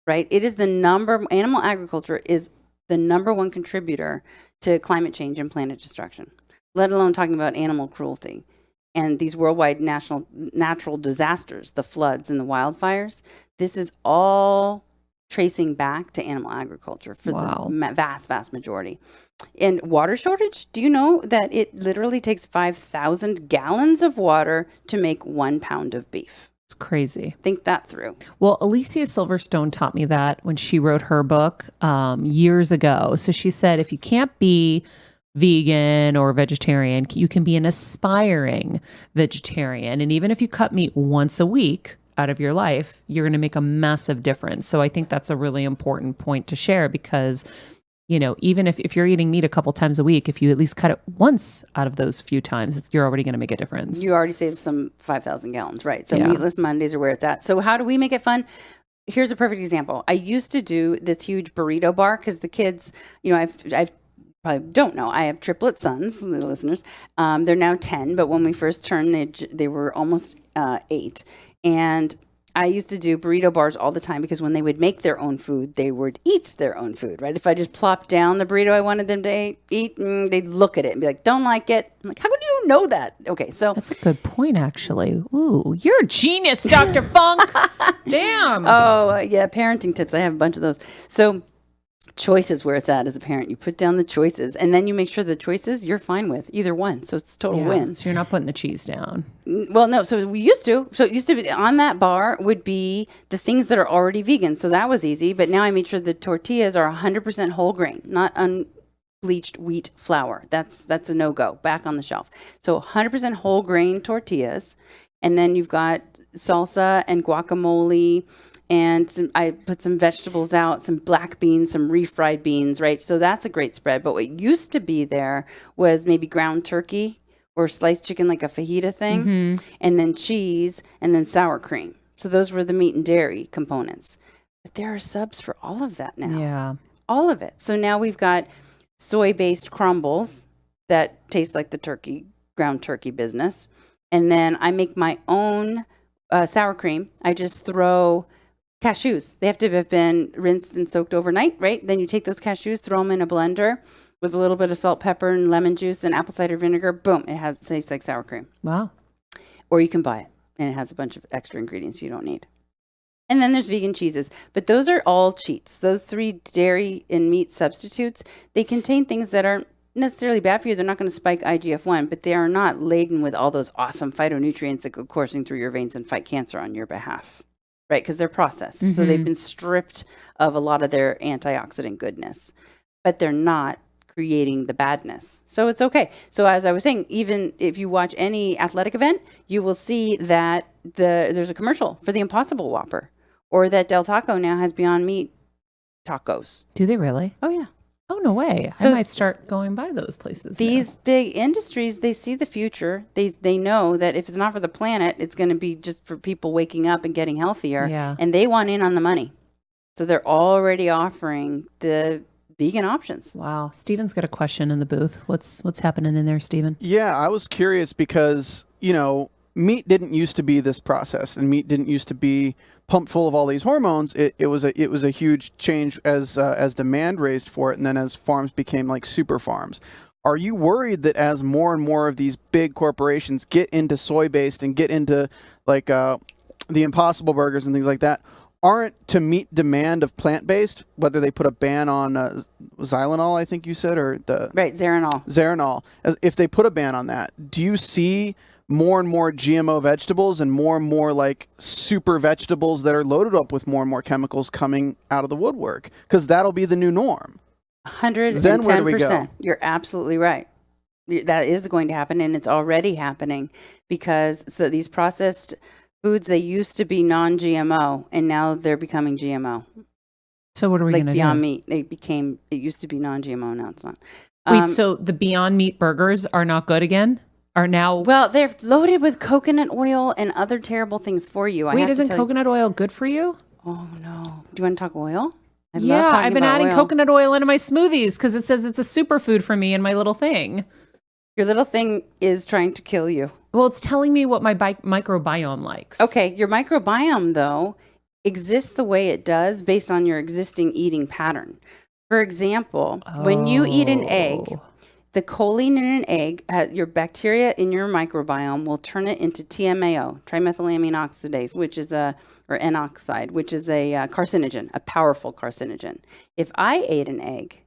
Speaker 2: right? Animal agriculture is the number one contributor to climate change and planet destruction, let alone talking about animal cruelty. And these worldwide natural disasters, the floods and the wildfires, this is all tracing back to animal agriculture for the vast, vast majority. And water shortage, do you know that it literally takes 5,000 gallons of water to make 1 pound of beef?
Speaker 1: It's crazy.
Speaker 2: Think that through.
Speaker 1: Well, Alicia Silverstone taught me that when she wrote her book years ago. So she said, if you can't be vegan or vegetarian, you can be an aspiring vegetarian. And even if you cut meat once a week out of your life, you're going to make a massive difference. So I think that's a really important point to share because, even if you're eating meat a couple times a week, if you at least cut it once out of those few times, you're already going to make a difference.
Speaker 2: You already saved some 5,000 gallons, right? So
Speaker 1: Yeah.
Speaker 2: Meatless Mondays are where it's at. So how do we make it fun? Here's a perfect example. I used to do this huge burrito bar because the kids, I've probably don't know. I have triplet sons, the listeners. They're now 10, but when we first turned, they were almost 8. And I used to do burrito bars all the time because when they would make their own food, they would eat their own food, right? If I just plopped down the burrito I wanted them to eat, they'd look at it and be like, don't like it. I'm like, how do you know that? Okay, so.
Speaker 1: That's a good point, actually. Ooh, you're a genius, Dr. Funk. Damn.
Speaker 2: Oh, yeah, parenting tips. I have a bunch of those. So choices where it's at as a parent. You put down the choices and then you make sure the choices you're fine with, either one. So it's total win.
Speaker 1: So you're not putting the cheese down.
Speaker 2: Well, no. So it used to be on that bar would be the things that are already vegan. So that was easy. But now I made sure the tortillas are 100% whole grain, not unbleached wheat flour. That's a no-go. Back on the shelf. So 100% whole grain tortillas. And then you've got salsa and guacamole. And I put some vegetables out, some black beans, some refried beans, right? So that's a great spread. But what used to be there was maybe ground turkey or sliced chicken, like a fajita thing, and then cheese, and then sour cream. So those were the meat and dairy components. But there are subs for all of that now.
Speaker 1: Yeah.
Speaker 2: All of it. So now we've got soy-based crumbles that taste like the ground turkey business. And then I make my own sour cream. I just throw cashews. They have to have been rinsed and soaked overnight, right? Then you take those cashews, throw them in a blender with a little bit of salt, pepper, and lemon juice and apple cider vinegar. Boom, it tastes like sour cream.
Speaker 1: Wow.
Speaker 2: Or you can buy it, and it has a bunch of extra ingredients you don't need. And then there's vegan cheeses, but those are all cheats. Those 3 dairy and meat substitutes, they contain things that aren't necessarily bad for you. They're not going to spike IGF-1, but they are not laden with all those awesome phytonutrients that go coursing through your veins and fight cancer on your behalf, right? Because they're processed. So they've been stripped of a lot of their antioxidant goodness, but they're not creating the badness. So it's okay. So as I was saying, even if you watch any athletic event, you will see that there's a commercial for the Impossible Whopper, or that Del Taco now has Beyond Meat tacos.
Speaker 1: Do they really?
Speaker 2: Oh, yeah.
Speaker 1: Oh, no way.
Speaker 2: So
Speaker 1: I might start going by those places.
Speaker 2: These big industries, they see the future. They know that if it's not for the planet, it's going to be just for people waking up and getting healthier.
Speaker 1: Yeah.
Speaker 2: And they want in on the money. So they're already offering the vegan options.
Speaker 1: Wow. Steven's got a question in the booth. What's happening in there, Steven?
Speaker 4: Yeah, I was curious because, meat didn't used to be this process, and meat didn't used to be pumped full of all these hormones. It was a huge change as demand raised for it, and then as farms became like super farms. Are you worried that as more and more of these big corporations get into soy-based and get into like the Impossible Burgers and things like that, aren't to meet demand of plant-based, whether they put a ban on Xylanol, I think you said, or
Speaker 2: Right,
Speaker 4: Xeranol, if they put a ban on that, do you see more and more GMO vegetables and more like super vegetables that are loaded up with more and more chemicals coming out of the woodwork? Because that'll be the new norm.
Speaker 2: 110%.
Speaker 4: Then where do we go?
Speaker 2: You're absolutely right. That is going to happen, and it's already happening, because these processed foods, they used to be non-GMO, and now they're becoming GMO.
Speaker 1: So what are we going to do?
Speaker 2: Beyond Meat, it used to be non-GMO, now it's not.
Speaker 1: Wait, so the Beyond Meat burgers are not good again? Are now...
Speaker 2: Well, they're loaded with coconut oil and other terrible things for you.
Speaker 1: Wait, isn't coconut oil good for you?
Speaker 2: Oh, no. Do you want to talk oil?
Speaker 1: Yeah, I've been adding coconut oil into my smoothies because it says it's a superfood for me in my little thing.
Speaker 2: Your little thing is trying to kill you.
Speaker 1: Well, it's telling me what my microbiome likes.
Speaker 2: Okay, your microbiome, though, exists the way it does based on your existing eating pattern. For example, when you eat an egg, the choline in an egg, your bacteria in your microbiome will turn it into TMAO, trimethylamine oxidase, or N-oxide, which is a carcinogen, a powerful carcinogen. If I ate an egg,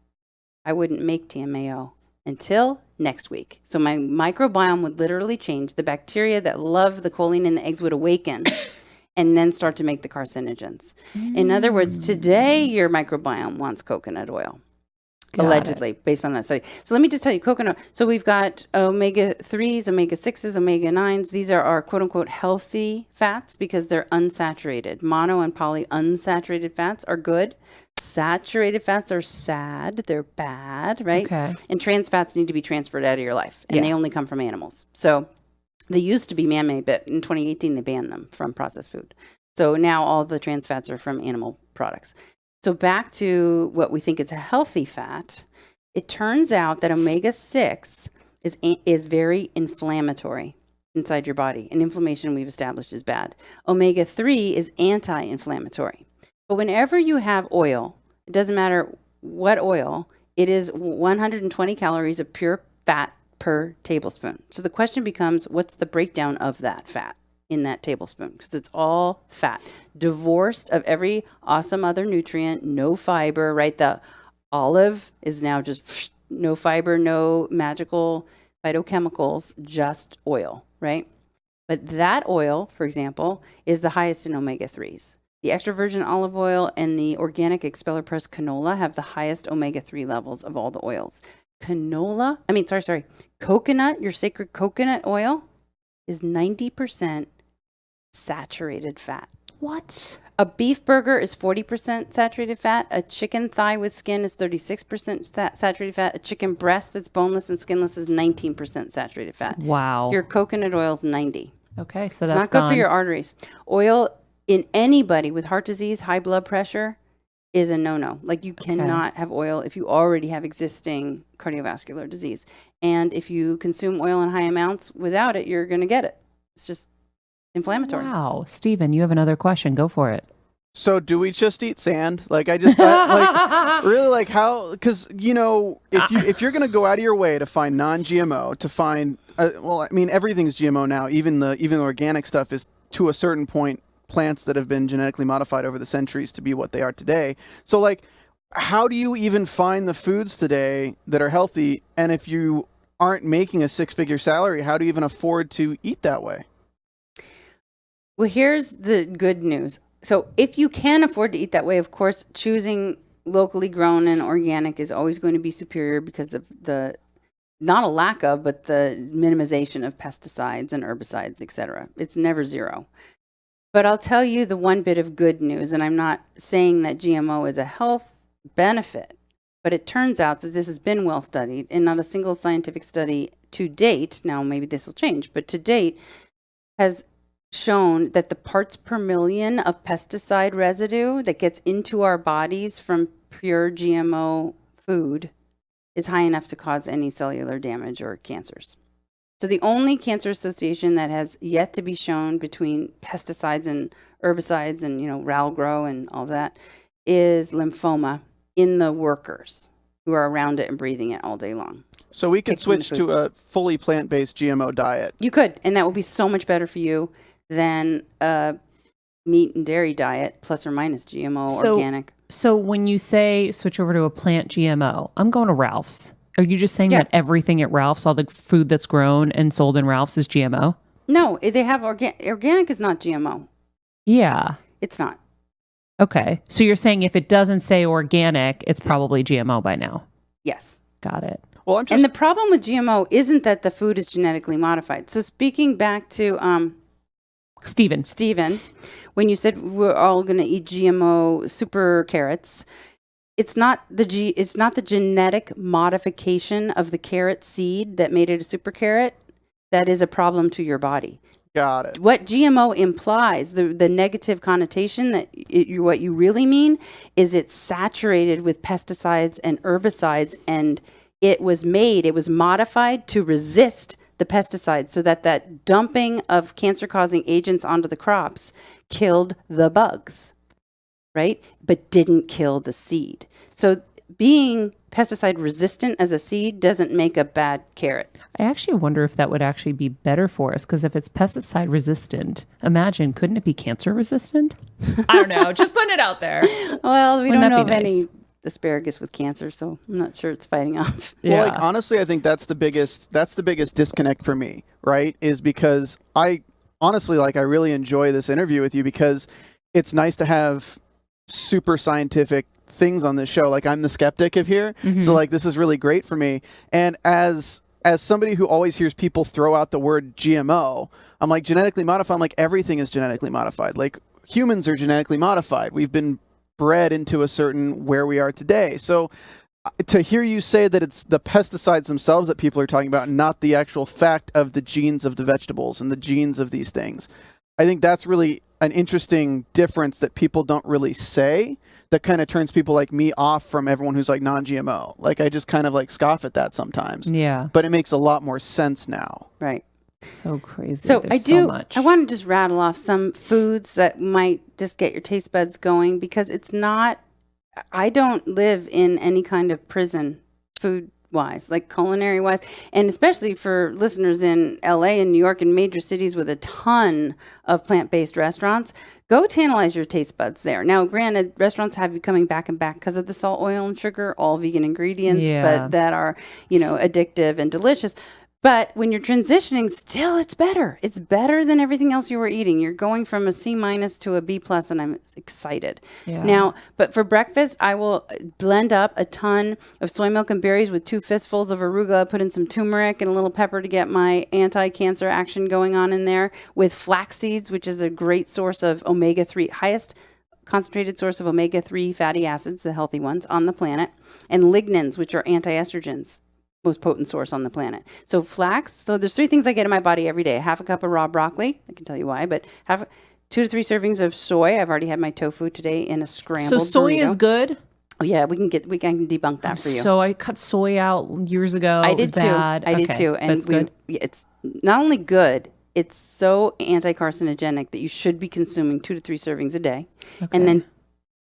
Speaker 2: I wouldn't make TMAO until next week. So my microbiome would literally change. The bacteria that love the choline in the eggs would awaken and then start to make the carcinogens. In other words, today your microbiome wants coconut oil. Allegedly, based on that study. So let me just tell you, coconut. So we've got omega-3s, omega-6s, omega-9s. These are our quote-unquote healthy fats because they're unsaturated. Mono and poly unsaturated fats are good. Saturated fats are sad. They're bad, right?
Speaker 1: Okay.
Speaker 2: And trans fats need to be transferred out of your life, and they only come from animals. So they used to be man-made, but in 2018 they banned them from processed food. So now all the trans fats are from animal products. So back to what we think is a healthy fat, it turns out that omega-6 is very inflammatory inside your body. And inflammation, we've established, is bad. Omega-3 is anti-inflammatory. But whenever you have oil, it doesn't matter what oil, it is 120 calories of pure fat per tablespoon. So the question becomes, what's the breakdown of that fat in that tablespoon? Because it's all fat, divorced of every awesome other nutrient, no fiber, right? The olive is now just no fiber, no magical phytochemicals, just oil, right? But that oil, for example, is the highest in omega-3s. The extra virgin olive oil and the organic expeller press canola have the highest omega-3 levels of all the oils. Coconut, your sacred coconut oil is 90% saturated fat.
Speaker 1: What?
Speaker 2: A beef burger is 40% saturated fat. A chicken thigh with skin is 36% saturated fat. A chicken breast that's boneless and skinless is 19% saturated fat.
Speaker 1: Wow.
Speaker 2: Your coconut oil is 90.
Speaker 1: Okay, so
Speaker 2: It's
Speaker 1: that's
Speaker 2: not good
Speaker 1: gone.
Speaker 2: for your arteries. Oil in anybody with heart disease, high blood pressure is a no-no. Like you cannot have oil if you already have existing cardiovascular disease. And if you consume oil in high amounts without it, you're going to get it. It's just inflammatory.
Speaker 1: Wow. Steven, you have another question. Go for it.
Speaker 4: So do we just eat sand? Like really like how, because if you're gonna go out of your way to find non-GMO, to find well, I mean, everything's GMO now. Even the organic stuff is to a certain point plants that have been genetically modified over the centuries to be what they are today. So like, how do you even find the foods today that are healthy? And if you aren't making a 6-figure salary, how do you even afford to eat that way?
Speaker 2: Well, here's the good news. So if you can afford to eat that way, of course, choosing locally grown and organic is always going to be superior because of the, not a lack of, but the minimization of pesticides and herbicides, et cetera. It's never zero. But I'll tell you the one bit of good news, and I'm not saying that GMO is a health benefit, but it turns out that this has been well studied, and not a single scientific study to date, now maybe this will change, but to date has shown that the parts per million of pesticide residue that gets into our bodies from pure GMO food is high enough to cause any cellular damage or cancers. So the only cancer association that has yet to be shown between pesticides and herbicides and, Ralgro and all that is lymphoma in the workers who are around it and breathing it all day long.
Speaker 4: So we could switch to a fully plant-based GMO diet.
Speaker 2: You could, and that would be so much better for you than a meat and dairy diet, plus or minus GMO organic.
Speaker 1: So when you say switch over to a plant GMO, I'm going to Ralph's. Are you just saying that everything at Ralph's, all the food that's grown and sold in Ralph's is GMO?
Speaker 2: No, they have organic is not GMO.
Speaker 1: Yeah.
Speaker 2: It's not.
Speaker 1: Okay. So you're saying if it doesn't say organic, it's probably GMO by now.
Speaker 2: Yes.
Speaker 1: Got it.
Speaker 4: Well,
Speaker 2: And the problem with GMO isn't that the food is genetically modified. So speaking back to
Speaker 1: Steven,
Speaker 2: when you said we're all going to eat GMO super carrots, it's not the genetic modification of the carrot seed that made it a super carrot that is a problem to your body.
Speaker 4: Got it.
Speaker 2: What GMO implies, the negative connotation that what you really mean is it's saturated with pesticides and herbicides, and it was modified to resist the pesticides so that dumping of cancer-causing agents onto the crops killed the bugs, right? But didn't kill the seed. So being pesticide resistant as a seed doesn't make a bad carrot.
Speaker 1: I actually wonder if that would actually be better for us, because if it's pesticide resistant, imagine, couldn't it be cancer resistant? I don't know. Just putting it out there.
Speaker 2: Well, we
Speaker 1: Wouldn't
Speaker 2: don't
Speaker 1: that
Speaker 2: know
Speaker 1: be
Speaker 2: of
Speaker 1: nice?
Speaker 2: any asparagus with cancer, so I'm not sure it's fighting off.
Speaker 4: Well, like, honestly, I think that's the biggest disconnect for me, right? Is because I honestly, I really enjoy this interview with you because it's nice to have super scientific things on this show. Like, I'm the skeptic of here.
Speaker 1: Mm-hmm.
Speaker 4: So this is really great for me. And as somebody who always hears people throw out the word GMO, I'm like, genetically modified. I'm like, everything is genetically modified. Like, humans are genetically modified. We've been bred into a certain where we are today. So to hear you say that it's the pesticides themselves that people are talking about, not the actual fact of the genes of the vegetables and the genes of these things, I think that's really an interesting difference that people don't really say, that kind of turns people like me off from everyone who's like non-GMO. Like, I just kind of scoff at that sometimes.
Speaker 1: Yeah.
Speaker 4: But it makes a lot more sense now.
Speaker 2: Right.
Speaker 1: So crazy.
Speaker 2: So
Speaker 1: There's so much.
Speaker 2: I want to just rattle off some foods that might just get your taste buds going, because I don't live in any kind of prison food wise, like culinary wise, and especially for listeners in LA and New York and major cities with a ton of plant-based restaurants, go tantalize your taste buds there. Now, granted, restaurants have you coming back and back because of the salt, oil, and sugar, all vegan ingredients, but that are, addictive and delicious. But when you're transitioning, still, it's better. It's better than everything else you were eating. You're going from a C- to a B+, and I'm excited.
Speaker 1: Yeah.
Speaker 2: Now, but for breakfast, I will blend up a ton of soy milk and berries with 2 fistfuls of arugula, put in some turmeric and a little pepper to get my anti-cancer action going on in there, with flax seeds, which is a great source of omega-3, highest concentrated source of omega-3 fatty acids, the healthy ones on the planet, and lignans, which are anti-estrogens. Most potent source on the planet. So flax. So there's 3 things I get in my body every day. Half a cup of raw broccoli. I can tell you why, but 2 to 3 servings of soy. I've already had my tofu today in a scrambled
Speaker 1: So soy
Speaker 2: burrito.
Speaker 1: is good?
Speaker 2: Oh yeah, we can debunk that for you.
Speaker 1: So I cut soy out years ago.
Speaker 2: I
Speaker 1: It was
Speaker 2: did too.
Speaker 1: bad.
Speaker 2: I did
Speaker 1: Okay,
Speaker 2: too. And
Speaker 1: that's good.
Speaker 2: it's not only good, it's so anti-carcinogenic that you should be consuming 2 to 3 servings a day.
Speaker 1: Okay.
Speaker 2: And then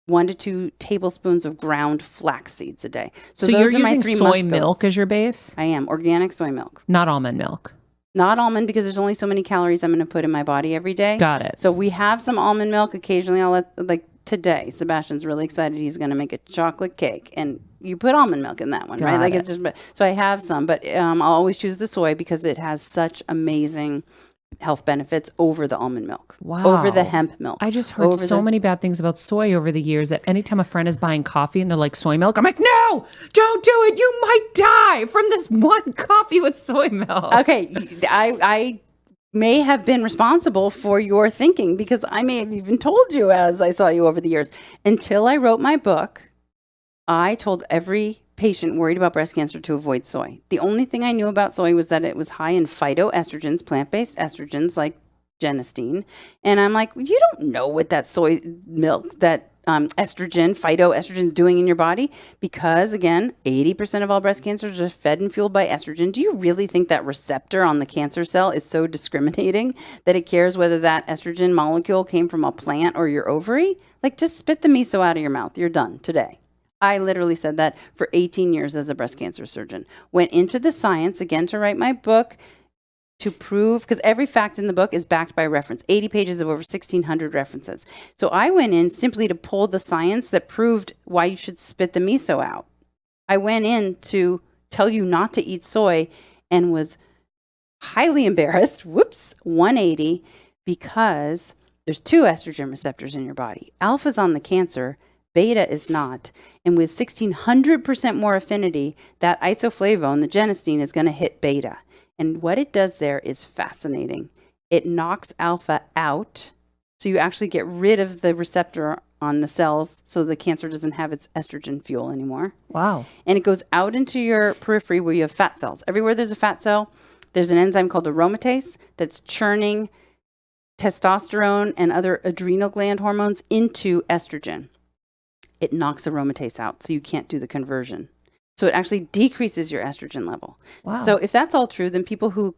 Speaker 2: 1 to 2 tablespoons of ground flax seeds a day.
Speaker 1: So
Speaker 2: those
Speaker 1: you're
Speaker 2: are my
Speaker 1: using
Speaker 2: 3
Speaker 1: soy
Speaker 2: must-goes.
Speaker 1: milk as your base,
Speaker 2: I am. Organic soy milk.
Speaker 1: not almond milk.
Speaker 2: Not almond, because there's only so many calories I'm going to put in my body every day.
Speaker 1: Got it.
Speaker 2: So we have some almond milk. Occasionally I'll let, like today, Sebastian's really excited. He's going to make a chocolate cake, and you put almond milk in that one, right?
Speaker 1: Got
Speaker 2: Like
Speaker 1: it.
Speaker 2: it's just, so I have some, but I'll always choose the soy because it has such amazing health benefits over the almond milk, over the
Speaker 1: Wow.
Speaker 2: hemp milk.
Speaker 1: I just heard
Speaker 2: over
Speaker 1: so
Speaker 2: the-
Speaker 1: many bad things about soy over the years that anytime a friend is buying coffee and they're like, soy milk, I'm like, no, don't do it. You might die from this one coffee with soy milk.
Speaker 2: Okay, I may have been responsible for your thinking, because I may have even told you as I saw you over the years. Until I wrote my book, I told every patient worried about breast cancer to avoid soy. The only thing I knew about soy was that it was high in phytoestrogens, plant-based estrogens like genistein. And I'm like, you don't know what that soy milk, that estrogen, phytoestrogen is doing in your body, because again, 80% of all breast cancers are fed and fueled by estrogen. Do you really think that receptor on the cancer cell is so discriminating that it cares whether that estrogen molecule came from a plant or your ovary? Like, just spit the miso out of your mouth. You're done today. I literally said that for 18 years as a breast cancer surgeon. Went into the science again to write my book to prove, because every fact in the book is backed by reference, 80 pages of over 1,600 references. So I went in simply to pull the science that proved why you should spit the miso out. I went in to tell you not to eat soy and was highly embarrassed, 180, because there's 2 estrogen receptors in your body. Alpha's on the cancer, beta is not. And with 1,600% more affinity, that isoflavone, the genistein, is going to hit beta. And what it does there is fascinating. It knocks alpha out, so you actually get rid of the receptor on the cells, so the cancer doesn't have its estrogen fuel anymore.
Speaker 1: Wow.
Speaker 2: And it goes out into your periphery where you have fat cells. Everywhere there's a fat cell, there's an enzyme called aromatase that's churning testosterone and other adrenal gland hormones into estrogen. It knocks aromatase out, so you can't do the conversion. So it actually decreases your estrogen level.
Speaker 1: Wow.
Speaker 2: So if that's all true, then people who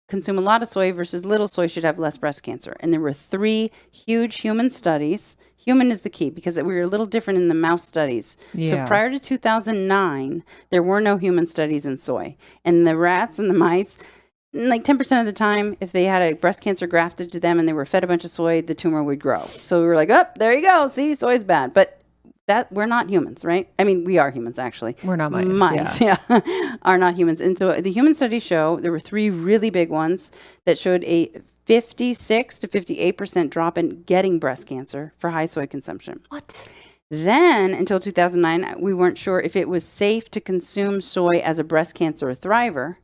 Speaker 2: consume a lot of soy versus little soy should have less breast cancer. And there were 3 huge human studies. Human is the key, because we were a little different in the mouse studies. So
Speaker 1: Yeah.
Speaker 2: prior to 2009, there were no human studies in soy. And the rats and the mice, like 10% of the time, if they had a breast cancer grafted to them and they were fed a bunch of soy, the tumor would grow. So we were like, oh, there you go. See, soy's bad. But that we're not humans, right? I mean, we are humans, actually.
Speaker 1: We're not mice.
Speaker 2: Mice, yeah, are not humans. And so the human studies show there were 3 really big ones that showed a 56 to 58% drop in getting breast cancer for high soy consumption.
Speaker 1: What?
Speaker 2: Then, until 2009, we weren't sure if it was safe to consume soy as a breast cancer thriver.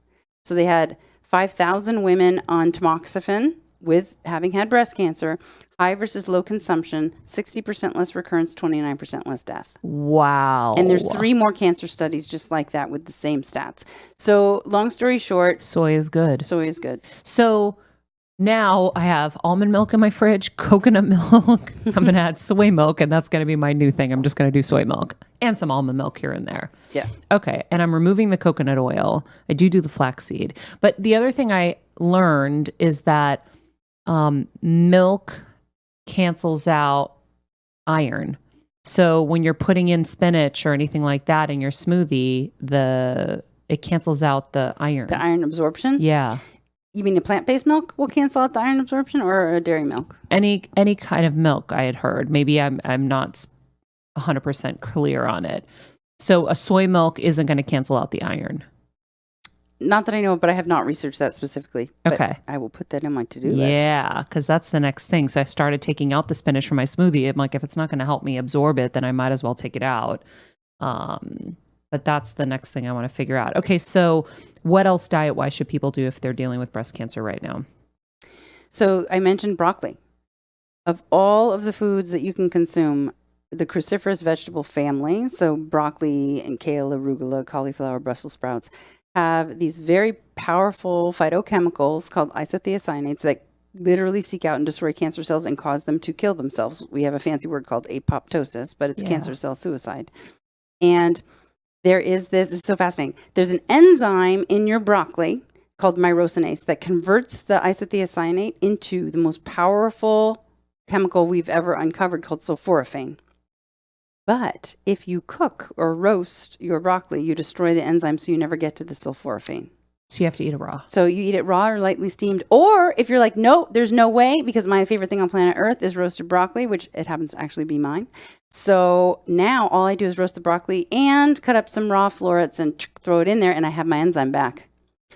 Speaker 2: So they had 5,000 women on tamoxifen with having had breast cancer, high versus low consumption, 60% less recurrence, 29% less death.
Speaker 1: Wow.
Speaker 2: And there's 3 more cancer studies just like that with the same stats. So long story short,
Speaker 1: Soy is good.
Speaker 2: soy is good.
Speaker 1: So now I have almond milk in my fridge, coconut milk. I'm going to add soy milk, and that's going to be my new thing. I'm just going to do soy milk and some almond milk here and there.
Speaker 2: Yeah.
Speaker 1: Okay. And I'm removing the coconut oil. I do the flaxseed. But the other thing I learned is that milk cancels out iron. So when you're putting in spinach or anything like that in your smoothie, it cancels out the iron.
Speaker 2: The iron absorption?
Speaker 1: Yeah.
Speaker 2: You mean a plant-based milk will cancel out the iron absorption, or a dairy milk?
Speaker 1: Any kind of milk I had heard. Maybe I'm not 100% clear on it. So a soy milk isn't going to cancel out the iron.
Speaker 2: Not that I know of, but I have not researched that specifically. But
Speaker 1: Okay.
Speaker 2: I will put that in my to-do list.
Speaker 1: Yeah, because that's the next thing. So I started taking out the spinach from my smoothie. I'm like, if it's not going to help me absorb it, then I might as well take it out. But that's the next thing I want to figure out. Okay, so what else diet-wise should people do if they're dealing with breast cancer right now?
Speaker 2: So I mentioned broccoli. Of all of the foods that you can consume, the cruciferous vegetable family, so broccoli and kale, arugula, cauliflower, Brussels sprouts, have these very powerful phytochemicals called isothiocyanates that literally seek out and destroy cancer cells and cause them to kill themselves. We have a fancy word called apoptosis, but it's
Speaker 1: Yeah.
Speaker 2: cancer cell suicide. And there is this is so fascinating. There's an enzyme in your broccoli called myrosinase that converts the isothiocyanate into the most powerful chemical we've ever uncovered called sulforaphane. But if you cook or roast your broccoli, you destroy the enzyme, so you never get to the sulforaphane.
Speaker 1: So you have to eat it raw.
Speaker 2: So you eat it raw or lightly steamed. Or if you're like, no, there's no way, because my favorite thing on planet Earth is roasted broccoli, which it happens to actually be mine. So now all I do is roast the broccoli and cut up some raw florets and throw it in there, and I have my enzyme back.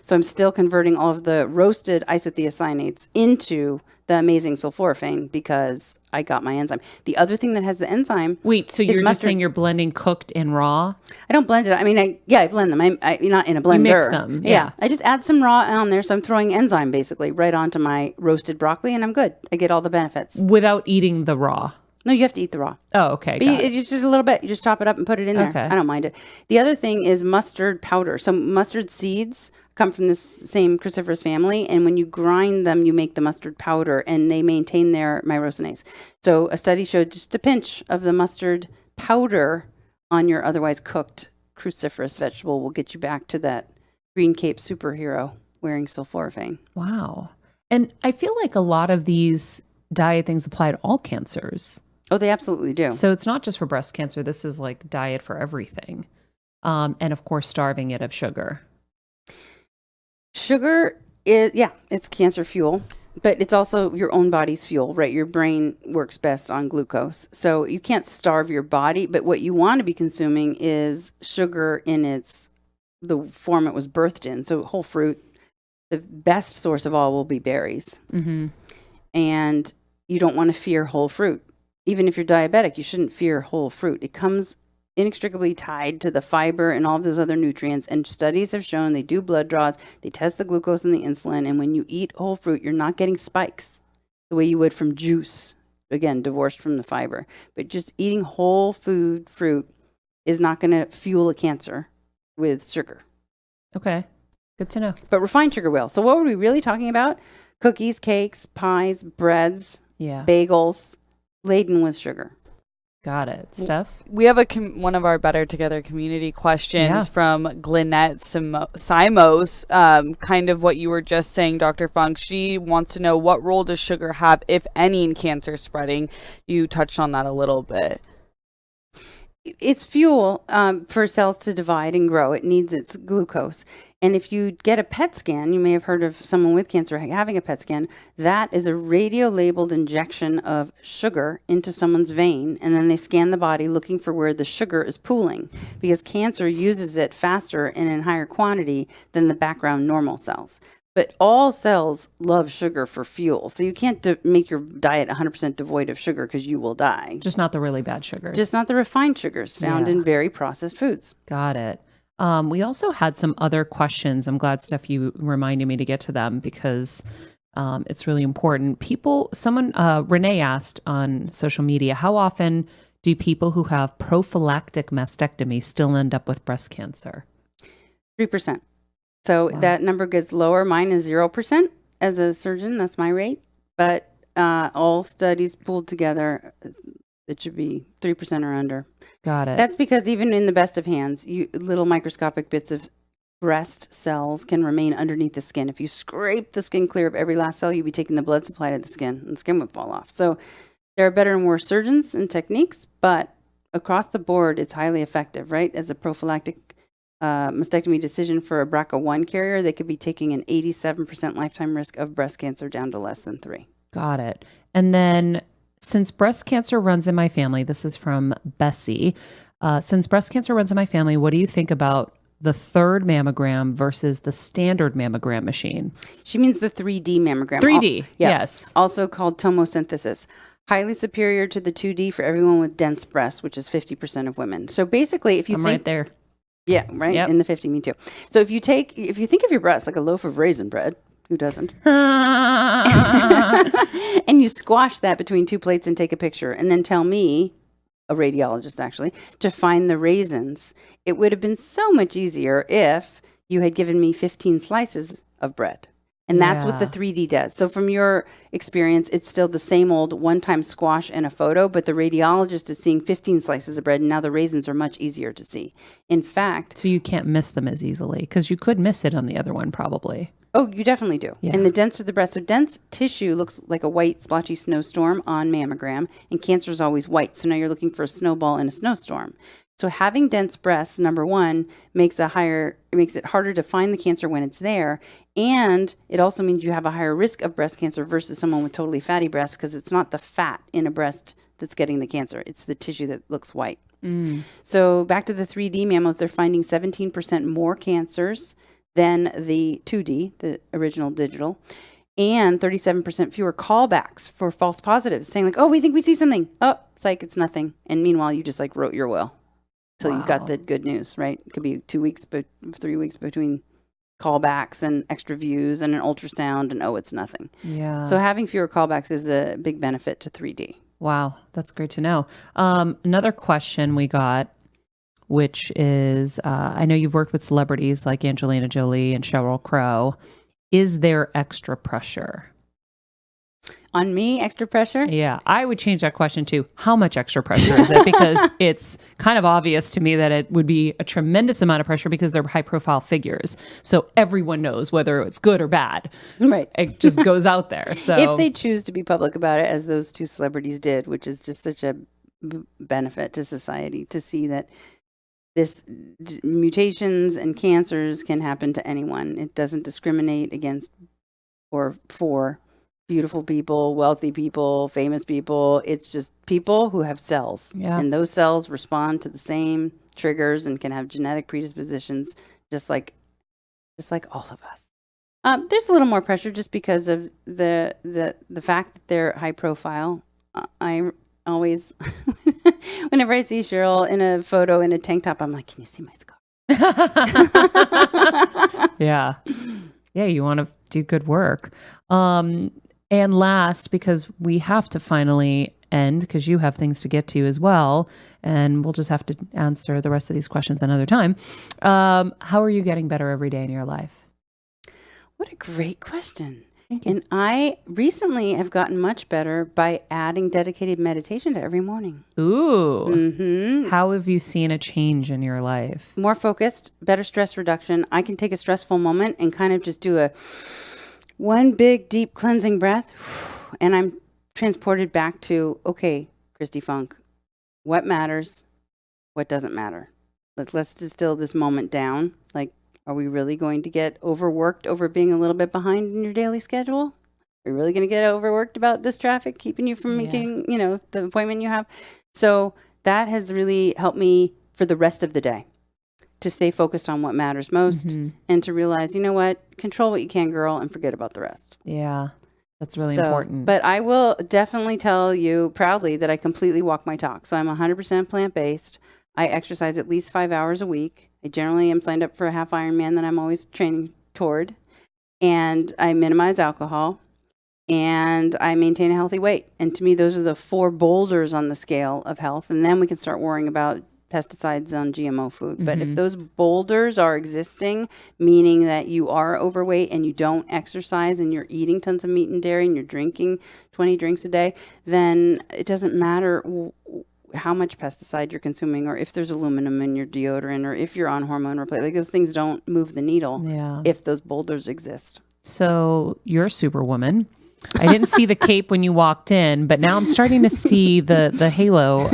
Speaker 2: So I'm still converting all of the roasted isothiocyanates into the amazing sulforaphane because I got my enzyme. The other thing that has the enzyme.
Speaker 1: Wait, so you're just
Speaker 2: mustard.
Speaker 1: saying you're blending cooked and raw?
Speaker 2: I don't blend it. I mean, I blend them. I not in a blender.
Speaker 1: mix them, yeah.
Speaker 2: I just add some raw on there. So I'm throwing enzyme basically right onto my roasted broccoli, and I'm good. I get all the benefits.
Speaker 1: Without eating the raw?
Speaker 2: No, you have to eat the raw.
Speaker 1: Oh, okay.
Speaker 2: But
Speaker 1: Got it.
Speaker 2: it's just a little bit. You just chop it up and put it in there.
Speaker 1: Okay.
Speaker 2: I don't mind it. The other thing is mustard powder. So mustard seeds come from this same cruciferous family, and when you grind them, you make the mustard powder, and they maintain their myrosinase. So a study showed just a pinch of the mustard powder on your otherwise cooked cruciferous vegetable will get you back to that green cape superhero wearing sulforaphane.
Speaker 1: Wow. And I feel like a lot of these diet things apply to all cancers.
Speaker 2: Oh, they absolutely do.
Speaker 1: So it's not just for breast cancer. This is like diet for everything. And of course, starving it of sugar.
Speaker 2: Sugar is, it's cancer fuel, but it's also your own body's fuel, right? Your brain works best on glucose. So you can't starve your body, but what you want to be consuming is sugar in the form it was birthed in. So whole fruit, the best source of all will be berries.
Speaker 1: Mm-hmm.
Speaker 2: And you don't want to fear whole fruit. Even if you're diabetic, you shouldn't fear whole fruit. It comes inextricably tied to the fiber and all of those other nutrients. And studies have shown they do blood draws, they test the glucose and the insulin. And when you eat whole fruit, you're not getting spikes the way you would from juice, again, divorced from the fiber. But just eating whole food fruit is not going to fuel a cancer with sugar.
Speaker 1: Okay. Good to know.
Speaker 2: But refined sugar will. So what were we really talking about? Cookies, cakes, pies, breads,
Speaker 1: Yeah.
Speaker 2: bagels, laden with sugar.
Speaker 1: Got it. Steph?
Speaker 3: We have one of our Better Together community questions
Speaker 1: Yeah.
Speaker 3: from Glynette Simos, kind of what you were just saying, Dr. Funk. She wants to know, what role does sugar have, if any, in cancer spreading? You touched on that a little bit.
Speaker 2: It's fuel for cells to divide and grow. It needs its glucose. And if you get a PET scan, you may have heard of someone with cancer having a PET scan, that is a radio-labeled injection of sugar into someone's vein, and then they scan the body looking for where the sugar is pooling, because cancer uses it faster and in higher quantity than the background normal cells. But all cells love sugar for fuel. So you can't make your diet 100% devoid of sugar because you will die.
Speaker 1: Just not the really bad sugars.
Speaker 2: Just not the refined sugars found in very processed foods.
Speaker 1: Got it. We also had some other questions. I'm glad, Steph, you reminded me to get to them because it's really important. Renee asked on social media, how often do people who have prophylactic mastectomy still end up with breast cancer?
Speaker 2: 3%. So that number gets lower. Mine is 0% as a surgeon. That's my rate. But all studies pooled together, it should be 3% or under.
Speaker 1: Got it.
Speaker 2: That's because even in the best of hands, little microscopic bits of breast cells can remain underneath the skin. If you scrape the skin clear of every last cell, you'd be taking the blood supply to the skin, and the skin would fall off. So there are better and worse surgeons and techniques, but across the board, it's highly effective, right? As a prophylactic mastectomy decision for a BRCA1 carrier, they could be taking an 87% lifetime risk of breast cancer down to less than 3.
Speaker 1: Got it. And then, since breast cancer runs in my family, this is from Bessie. Since breast cancer runs in my family, what do you think about the third mammogram versus the standard mammogram machine?
Speaker 2: She means the 3D mammogram.
Speaker 1: 3D, yes.
Speaker 2: Also called tomosynthesis. Highly superior to the 2D for everyone with dense breasts, which is 50% of women. So basically, if you
Speaker 1: I'm
Speaker 2: think...
Speaker 1: right there.
Speaker 2: Yeah, right?
Speaker 1: Yep.
Speaker 2: In the 50, me too. So if you think of your breast like a loaf of raisin bread, who doesn't? And you squash that between 2 plates and take a picture and then tell me, a radiologist actually, to find the raisins. It would have been so much easier if you had given me 15 slices of bread. And that's what the
Speaker 1: Yeah.
Speaker 2: 3D does. So from your experience, it's still the same old one-time squash and a photo, but the radiologist is seeing 15 slices of bread, and now the raisins are much easier to see. In fact...
Speaker 1: So you can't miss them as easily, because you could miss it on the other one, probably.
Speaker 2: Oh, you definitely do.
Speaker 1: Yeah.
Speaker 2: And the denser the breast, so dense tissue looks like a white splotchy snowstorm on mammogram, and cancer is always white. So now you're looking for a snowball in a snowstorm. So having dense breasts, number one, makes it harder to find the cancer when it's there. And it also means you have a higher risk of breast cancer versus someone with totally fatty breasts, because it's not the fat in a breast that's getting the cancer. It's the tissue that looks white. So back to the 3D mammos, they're finding 17% more cancers than the 2D, the original digital, and 37% fewer callbacks for false positives, saying like, oh, we think we see something. Oh, psych, it's nothing. And meanwhile, you just like wrote your will. So you got the good news, right? It could be 2 weeks, but 3 weeks between callbacks and extra views and an ultrasound, and oh, it's nothing.
Speaker 1: Yeah.
Speaker 2: So having fewer callbacks is a big benefit to 3D.
Speaker 1: Wow, that's great to know. Another question we got, which is, I know you've worked with celebrities like Angelina Jolie and Sheryl Crow. Is there extra pressure?
Speaker 2: On me, extra pressure?
Speaker 1: Yeah, I would change that question to how much extra pressure is it? Because it's kind of obvious to me that it would be a tremendous amount of pressure because they're high profile figures. So everyone knows whether it's good or bad.
Speaker 2: Right.
Speaker 1: It just goes out there. So
Speaker 2: if they choose to be public about it, as those two celebrities did, which is just such a benefit to society to see that this mutations and cancers can happen to anyone. It doesn't discriminate against or for beautiful people, wealthy people, famous people. It's just people who have cells.
Speaker 1: Yeah.
Speaker 2: And those cells respond to the same triggers and can have genetic predispositions, just like all of us. There's a little more pressure just because of the fact that they're high profile. I always, whenever I see Cheryl in a photo in a tank top, I'm like, can you see my scar?
Speaker 1: Yeah. Yeah, you want to do good work. And last, because we have to finally end, because you have things to get to as well, and we'll just have to answer the rest of these questions another time. How are you getting better every day in your life?
Speaker 2: What a great question.
Speaker 1: Thank you.
Speaker 2: And I recently have gotten much better by adding dedicated meditation to every morning.
Speaker 1: Ooh.
Speaker 2: Mm-hmm.
Speaker 1: How have you seen a change in your life?
Speaker 2: More focused, better stress reduction. I can take a stressful moment and kind of just do one big, deep cleansing breath. And I'm transported back to, okay, Kristi Funk, what matters? What doesn't matter? Let's distill this moment down. Like, are we really going to get overworked over being a little bit behind in your daily schedule? Are you really going to get overworked about this traffic keeping you from making, the appointment you have? So that has really helped me for the rest of the day to stay focused on what matters most and to realize, you know what, control what you can, girl, and forget about the rest.
Speaker 1: Yeah, that's really important.
Speaker 2: But I will definitely tell you proudly that I completely walk my talk. So I'm 100% plant-based. I exercise at least 5 hours a week. I generally am signed up for a half Ironman that I'm always training toward. And I minimize alcohol. And I maintain a healthy weight. And to me, those are the 4 boulders on the scale of health. And then we can start worrying about pesticides on GMO food. But if those boulders are existing, meaning that you are overweight and you don't exercise and you're eating tons of meat and dairy and you're drinking 20 drinks a day, then it doesn't matter how much pesticide you're consuming or if there's aluminum in your deodorant or if you're on hormone replacement. Like, those things don't move the needle if those boulders exist.
Speaker 1: So you're Superwoman. I didn't see the cape when you walked in, but now I'm starting to see the halo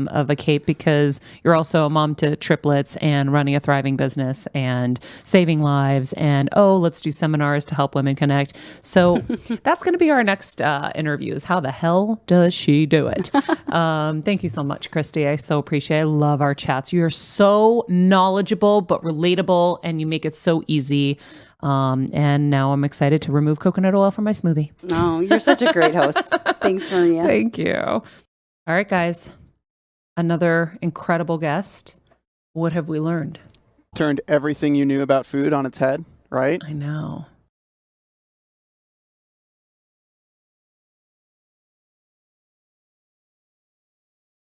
Speaker 1: of a cape, because you're also a mom to triplets and running a thriving business and saving lives. And, let's do seminars to help women connect. So that's going to be our next interview, is how the hell does she do it? Thank you so much, Kristi. I so appreciate it. I love our chats. You're so knowledgeable, but relatable, and you make it so easy. And now I'm excited to remove coconut oil from my smoothie.
Speaker 2: Oh, you're such a great host. Thanks, Maria.
Speaker 1: Thank you. All right, guys. Another incredible guest. What have we learned?
Speaker 4: Turned everything you knew about food on its head, right?
Speaker 1: I know.